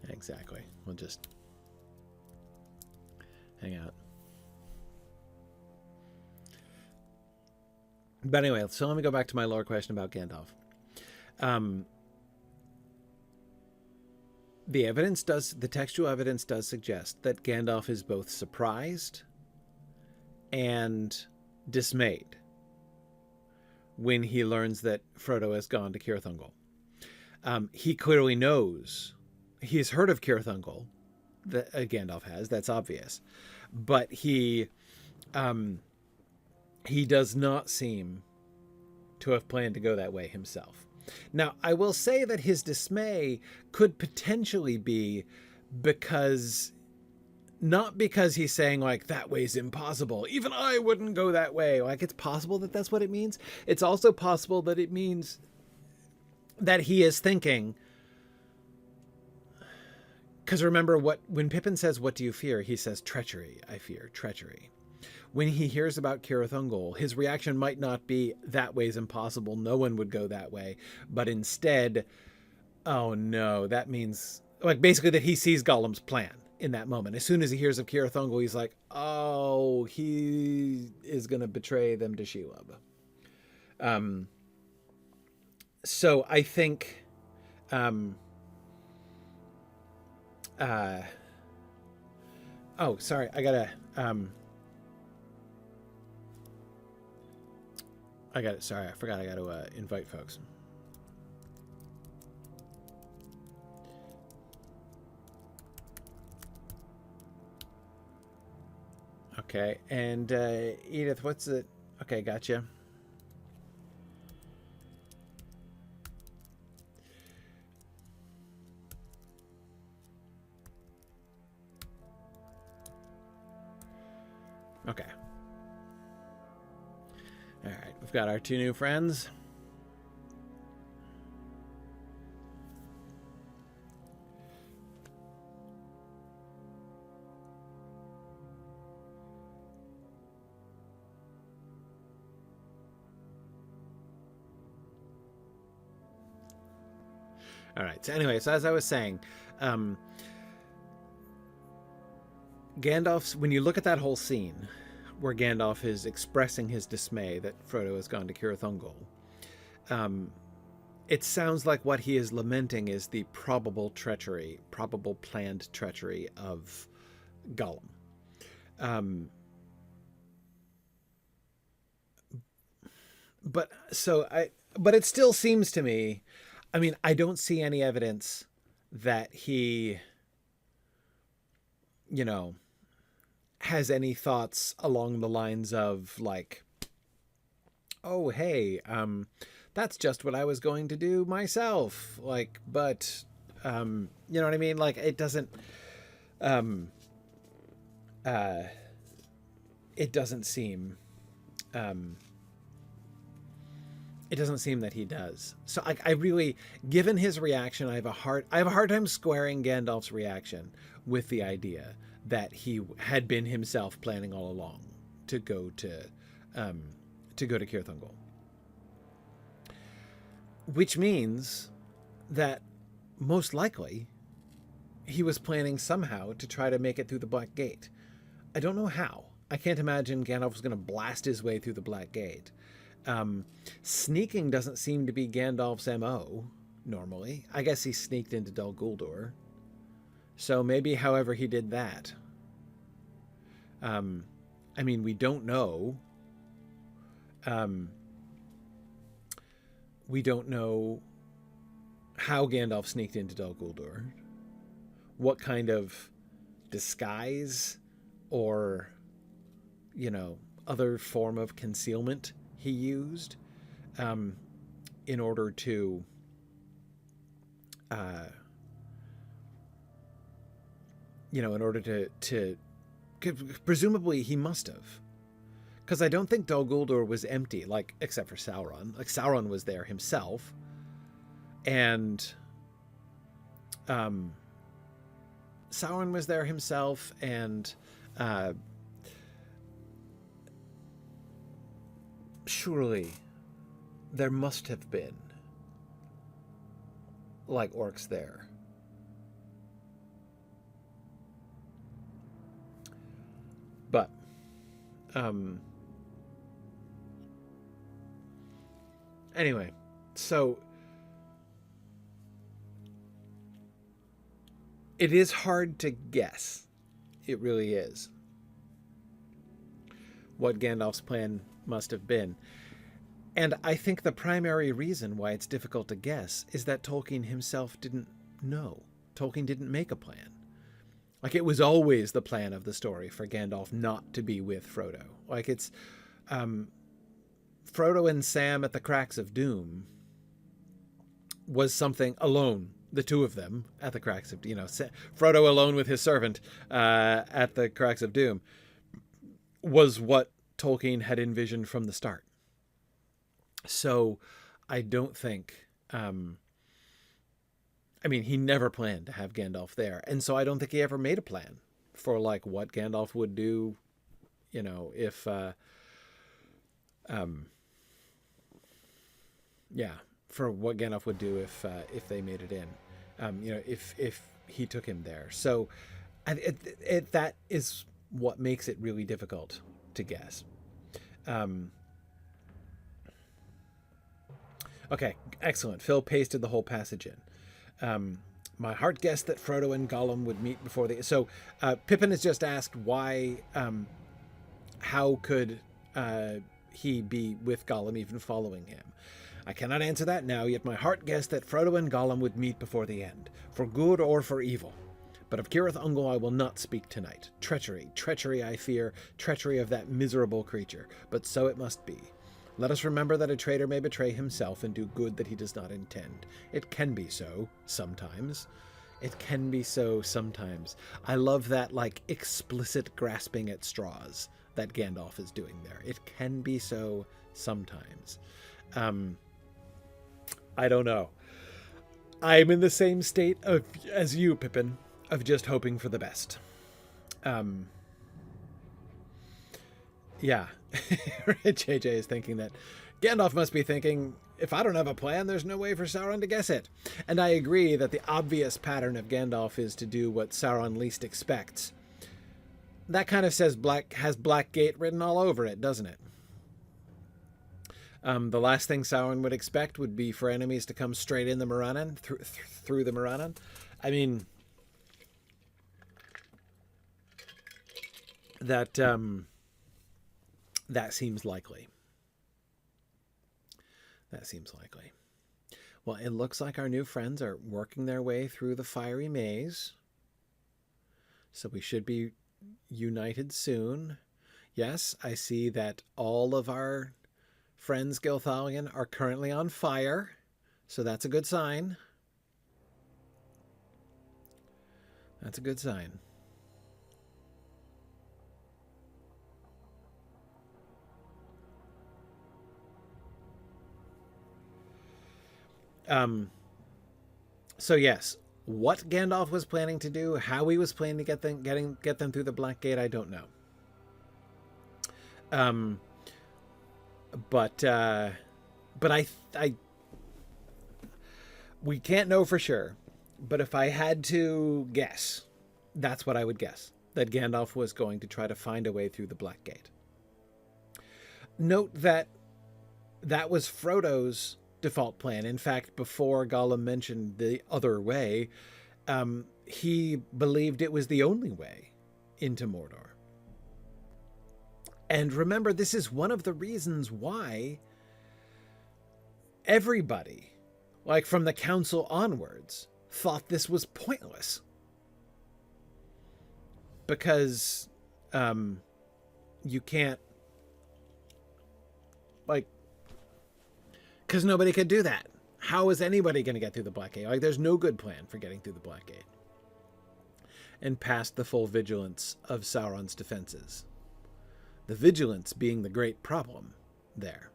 Exactly. We'll just hang out. But anyway, so let me go back to my lore question about Gandalf. The textual evidence does suggest that Gandalf is both surprised and dismayed when he learns that Frodo has gone to Cirith Ungol. He clearly knows, he's heard of Cirith Ungol, that Gandalf has, that's obvious. But he does not seem to have planned to go that way himself. Now, I will say that his dismay could potentially be not because he's saying, like, that way's impossible. Even I wouldn't go that way. Like, it's possible that that's what it means. It's also possible that it means that he is thinking... Because remember, when Pippin says, "What do you fear?" he says, "Treachery. I fear treachery." When he hears about Cirith Ungol, his reaction might not be, "That way's impossible. No one would go that way." But instead, "Oh no, that means..." Like, basically that he sees Gollum's plan. in that moment. As soon as he hears of Cirith he's like, oh, he is going to betray them to Shelob. So I think, oh, sorry, I got it. Sorry, I forgot I got to invite folks. Okay, and Edith, what's it? Okay, gotcha. Okay. All right, we've got our 2 new friends. All right. So anyway, so as I was saying, Gandalf's, when you look at that whole scene where Gandalf is expressing his dismay that Frodo has gone to Cirith Ungol, it sounds like what he is lamenting is the probable planned treachery of Gollum. But it still seems to me, I mean, I don't see any evidence that he, you know, has any thoughts along the lines of like, oh, hey, that's just what I was going to do myself. Like, but, you know what I mean? Like, it doesn't, it doesn't seem that he does. So I really, given his reaction, I have a hard time squaring Gandalf's reaction with the idea that he had been himself planning all along to go to Cirith Ungol. Which means that most likely he was planning somehow to try to make it through the Black Gate. I don't know how. I can't imagine Gandalf was going to blast his way through the Black Gate. Sneaking doesn't seem to be Gandalf's MO normally. I guess he sneaked into Dol Guldur. So maybe however he did that. I mean, we don't know. We don't know how Gandalf sneaked into Dol Guldur. What kind of disguise or, you know, other form of concealment he used in order to presumably he must have, because I don't think Dol Guldur was empty, like, except for Sauron. Like, Sauron was there himself, and surely there must have been like orcs there. But anyway, so it is hard to guess. It really is. What Gandalf's plan must have been. And I think the primary reason why it's difficult to guess is that Tolkien himself didn't know. Tolkien didn't make a plan. Like, it was always the plan of the story for Gandalf not to be with Frodo. Like, it's Frodo and Sam at the Cracks of Doom was something alone. The two of them at the Cracks of, Frodo alone with his servant at the Cracks of Doom was what Tolkien had envisioned from the start. So I don't think, he never planned to have Gandalf there. And so I don't think he ever made a plan for like what Gandalf would do, if, for what Gandalf would do if they made it in, if he took him there. So That is what makes it really difficult to guess. Okay, excellent. Phil pasted the whole passage in. My heart guessed that Frodo and Gollum would meet before the... So Pippin has just asked why... how could he be with Gollum even following him? I cannot answer that now, yet my heart guessed that Frodo and Gollum would meet before the end, for good or for evil. But of Cirith Ungol I will not speak tonight. Treachery I fear, treachery of that miserable creature, but so it must be. Let us remember that a traitor may betray himself and do good that he does not intend. It can be so, sometimes. It can be so, sometimes. I love that, like, explicit grasping at straws that Gandalf is doing there. It can be so, sometimes. I don't know. I'm in the same state as you, Pippin, of just hoping for the best. Yeah. JJ is thinking that Gandalf must be thinking, if I don't have a plan, there's no way for Sauron to guess it. And I agree that the obvious pattern of Gandalf is to do what Sauron least expects. That kind of says has Blackgate written all over it, doesn't it? The last thing Sauron would expect would be for enemies to come straight in the Morannon, through the Morannon. I mean, that seems likely. That seems likely. Well, it looks like our new friends are working their way through the fiery maze. So we should be united soon. Yes, I see that all of our friends Gilthalion are currently on fire. So that's a good sign. That's a good sign. So yes, what Gandalf was planning to do, how he was planning to get them through the Black Gate, I don't know. But we can't know for sure. But if I had to guess, that's what I would guess. That Gandalf was going to try to find a way through the Black Gate. Note that that was Frodo's default plan. In fact, before Gollum mentioned the other way, he believed it was the only way into Mordor. And remember, this is one of the reasons why everybody, like from the council onwards, thought this was pointless. Because you can't, like, because nobody could do that. How is anybody going to get through the Black Gate? Like, there's no good plan for getting through the Black Gate and past the full vigilance of Sauron's defenses. The vigilance being the great problem there.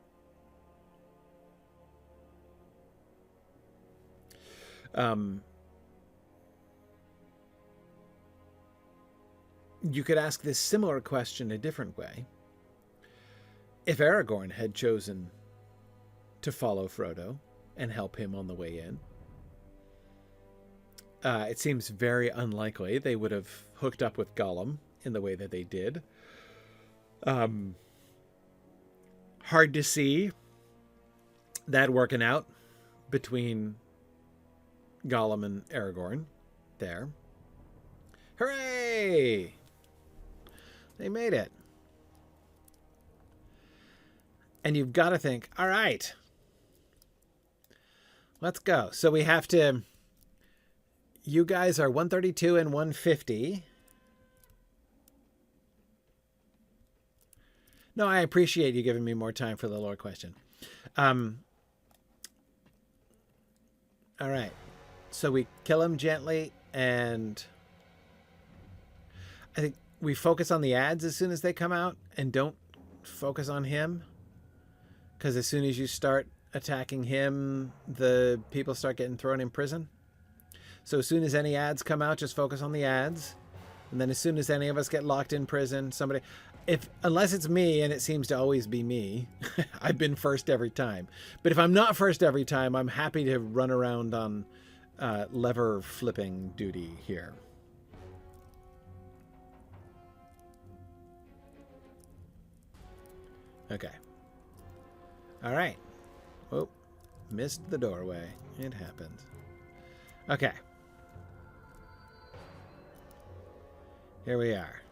You could ask this similar question a different way. If Aragorn had chosen to follow Frodo and help him on the way in, it seems very unlikely they would have hooked up with Gollum in the way that they did. Hard to see that working out between Gollum and Aragorn there. Hooray! They made it. And you've got to think, all right, let's go. So we have to, you guys are 132 and 150. No, I appreciate you giving me more time for the lore question. All right. So we kill him gently, and I think we focus on the ads as soon as they come out and don't focus on him. Because as soon as you start attacking him, the people start getting thrown in prison. So as soon as any ads come out, just focus on the ads. And then as soon as any of us get locked in prison, somebody... unless it's me, and it seems to always be me, I've been first every time. But if I'm not first every time, I'm happy to run around on lever flipping duty here. Okay. All right. Oh, missed the doorway. It happens. Okay. Here we are.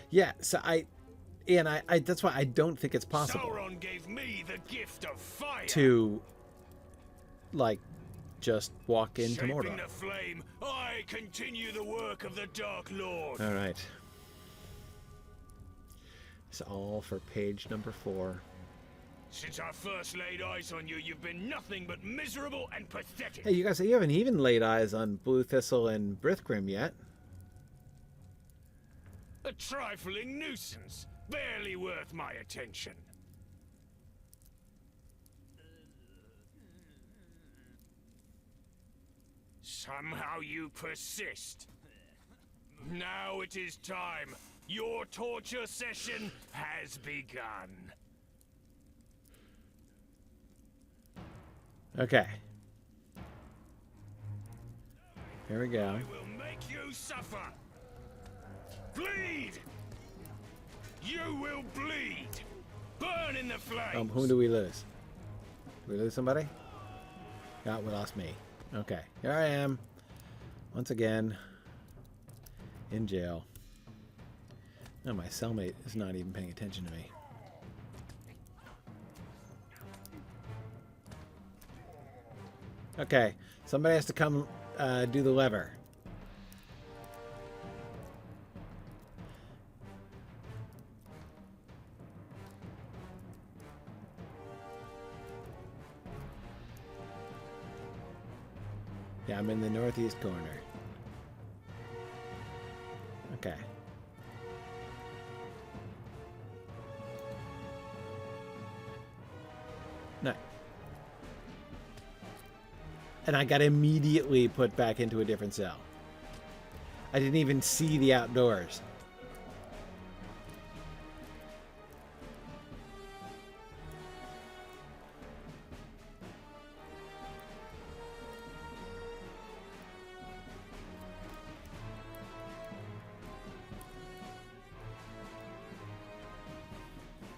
Yeah, so I that's why I don't think it's possible Sauron gave me the gift of fire. to like just walk into Shaping Mordor. the flame, I continue the work of the Dark Lord. All right. It's all for page number 4. Since I first laid eyes on you, you've been nothing but miserable and pathetic. Hey, you guys, you haven't even laid eyes on Blue Thistle and Brithgrim yet. A trifling nuisance, barely worth my attention. Somehow you persist. Now it is time. Your torture session has begun. Okay. Here we go. I will make you suffer. Bleed! You will bleed! Burn in the flames! Who do we lose? Did we lose somebody? Yeah, we lost me. Okay, here I am. Once again. In jail. No, my cellmate is not even paying attention to me. Okay, somebody has to come do the lever. Yeah, I'm in the northeast corner. Okay. No. And I got immediately put back into a different cell. I didn't even see the outdoors.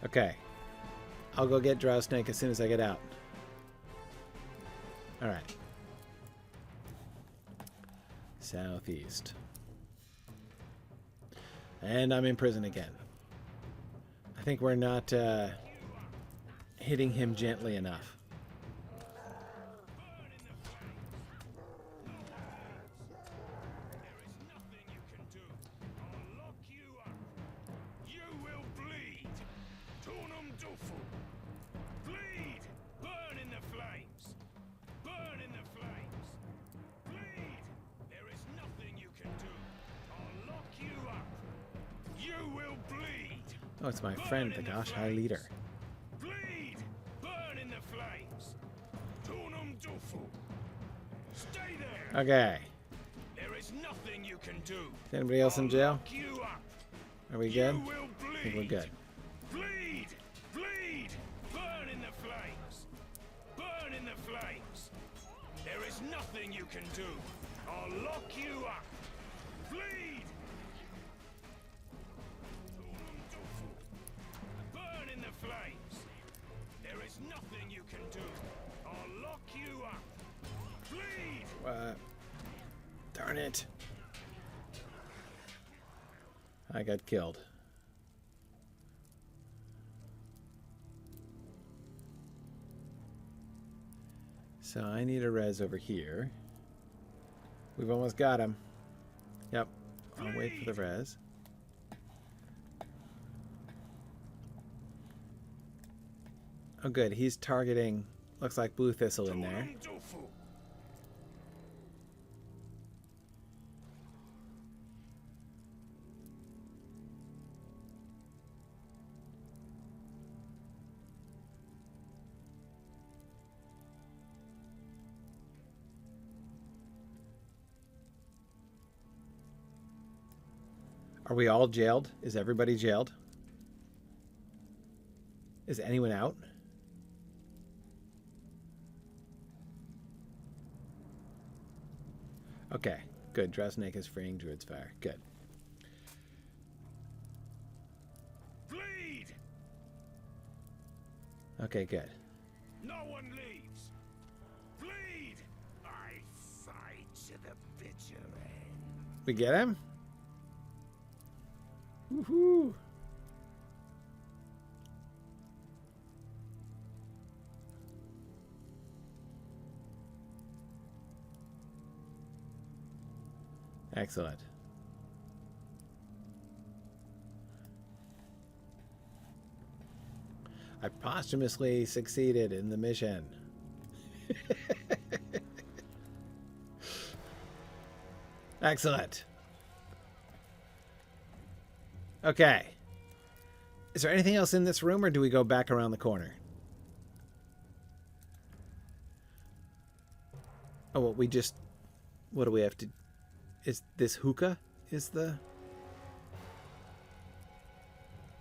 Okay. I'll go get Drow Snake as soon as I get out. Alright. Southeast. And I'm in prison again. I think we're not hitting him gently enough. Oh, it's my friend, the Gosh High Leader. Bleed! Burn in the flames! Tunum Dufu! Stay there! Okay. There is nothing you can do. Is anybody else in jail? Lock you up. Are we good? You will bleed. I think we're good. Bleed! Bleed! Burn in the flames! Burn in the flames! There is nothing you can do. I'll lock you up. Bleed! Tunum Dufu! Burn in the flames! There is nothing you can do. I'll lock you up. Bleed! What? Darn it. I got killed. So I need a res over here. We've almost got him. Yep. I'll wait for the res. Oh good, he's targeting, looks like Blue Thistle in there. Tunum Dufu! Are we all jailed? Is everybody jailed? Is anyone out? Okay, good. Drow Snake is freeing Druid's Fire. Good. Bleed! Okay, good. No one leaves. Bleed! I fight to the bitter end. We get him? Woohoo! Excellent. I posthumously succeeded in the mission. Excellent. Okay. Is there anything else in this room, or do we go back around the corner? Oh, well, we just... What do we have to... Is this hookah? Is the...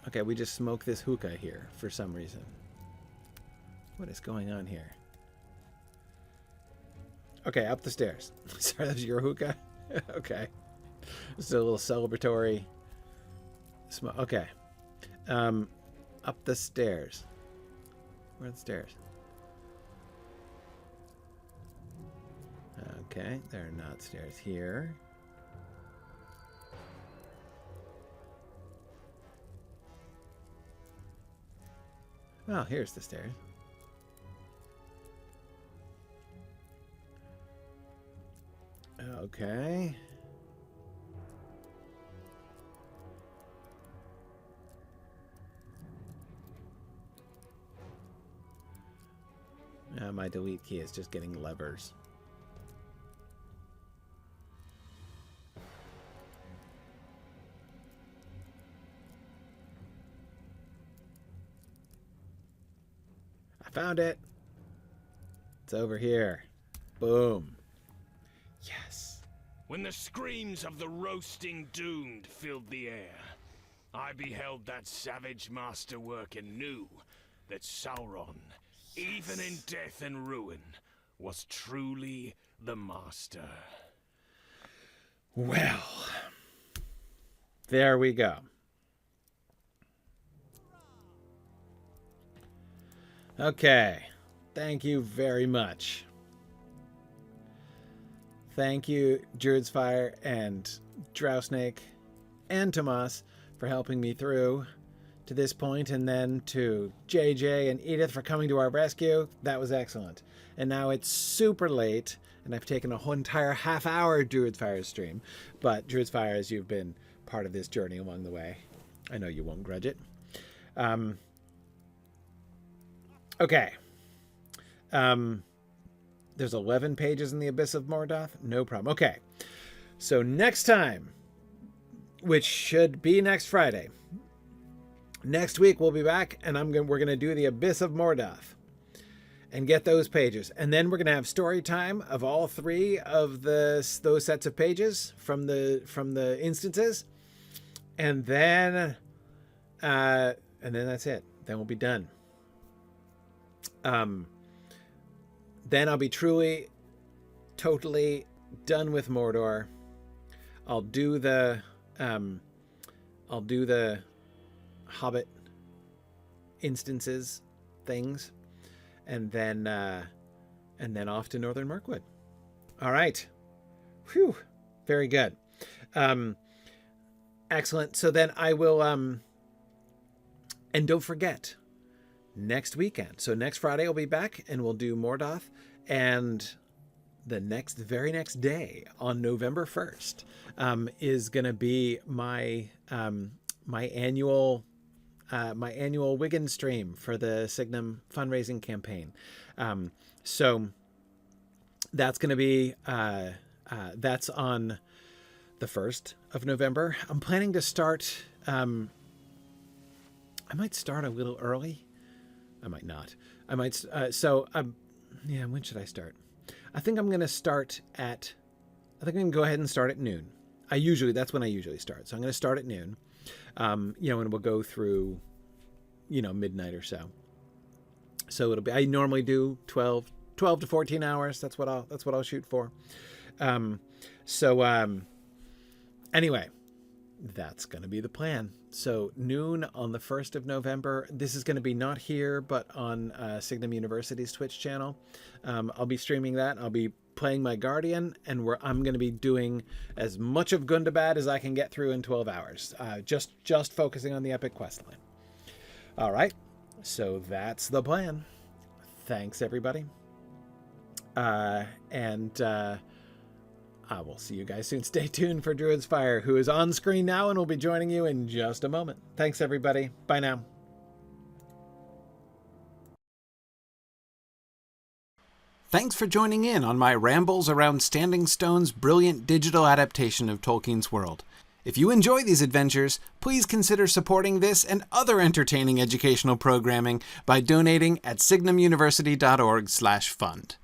Okay, we just smoke this hookah here for some reason. What is going on here? Okay, up the stairs. Sorry, that was your hookah? Okay. This is a little celebratory smoke. Okay. Up the stairs. Where are the stairs? Okay, there are not stairs here. Oh, here's the stairs. Okay. My delete key is just getting levers. I found it. It's over here. Boom. Yes. When the screams of the roasting doomed filled the air, I beheld that savage masterwork and knew that Sauron, even in death and ruin, was truly the master. Well, there we go. Okay. Thank you very much. Thank you, Druid's Fire and Drow Snake and Tomas for helping me through to this point, and then to JJ and Edith for coming to our rescue. That was excellent. And now it's super late, and I've taken a whole entire half-hour Druid's Fire stream. But Druid's Fire, as you've been part of this journey along the way, I know you won't grudge it. Okay. There's 11 pages in the Abyss of Mordoth. No problem. Okay. So next time, which should be next Friday, next week we'll be back, and we're gonna do the Abyss of Mordoth and get those pages, and then we're gonna have story time of all three of those sets of pages from the instances, and then that's it. Then we'll be done. Then I'll be truly, totally done with Mordor. I'll do the Hobbit instances things, and then off to Northern Mirkwood. All right. Whew. Very good. Excellent. So then I will and don't forget, next weekend. So next Friday I'll be back, and we'll do Mordoth, and the very next day on November 1st is going to be my annual Wigan stream for the Signum fundraising campaign. So that's going to be that's on the 1st of November. I'm planning to start. I might start a little early. I might not. I might. Yeah. When should I start? I think I'm going to start at. I think I'm going to go ahead and start at noon. That's when I usually start. So I'm going to start at noon. And we'll go through, midnight or so. So it'll be. I normally do 12 to 14 hours. That's what I'll shoot for. Anyway, that's going to be the plan. So noon on the 1st of November. This is going to be not here, but on Signum University's Twitch channel. I'll be streaming that. I'll be playing my Guardian, and I'm going to be doing as much of Gundabad as I can get through in 12 hours. Just focusing on the epic questline. All right, so that's the plan. Thanks, everybody. I will see you guys soon. Stay tuned for Druid's Fire, who is on screen now and will be joining you in just a moment. Thanks, everybody. Bye now. Thanks for joining in on my rambles around Standing Stone's brilliant digital adaptation of Tolkien's world. If you enjoy these adventures, please consider supporting this and other entertaining educational programming by donating at signumuniversity.org/fund.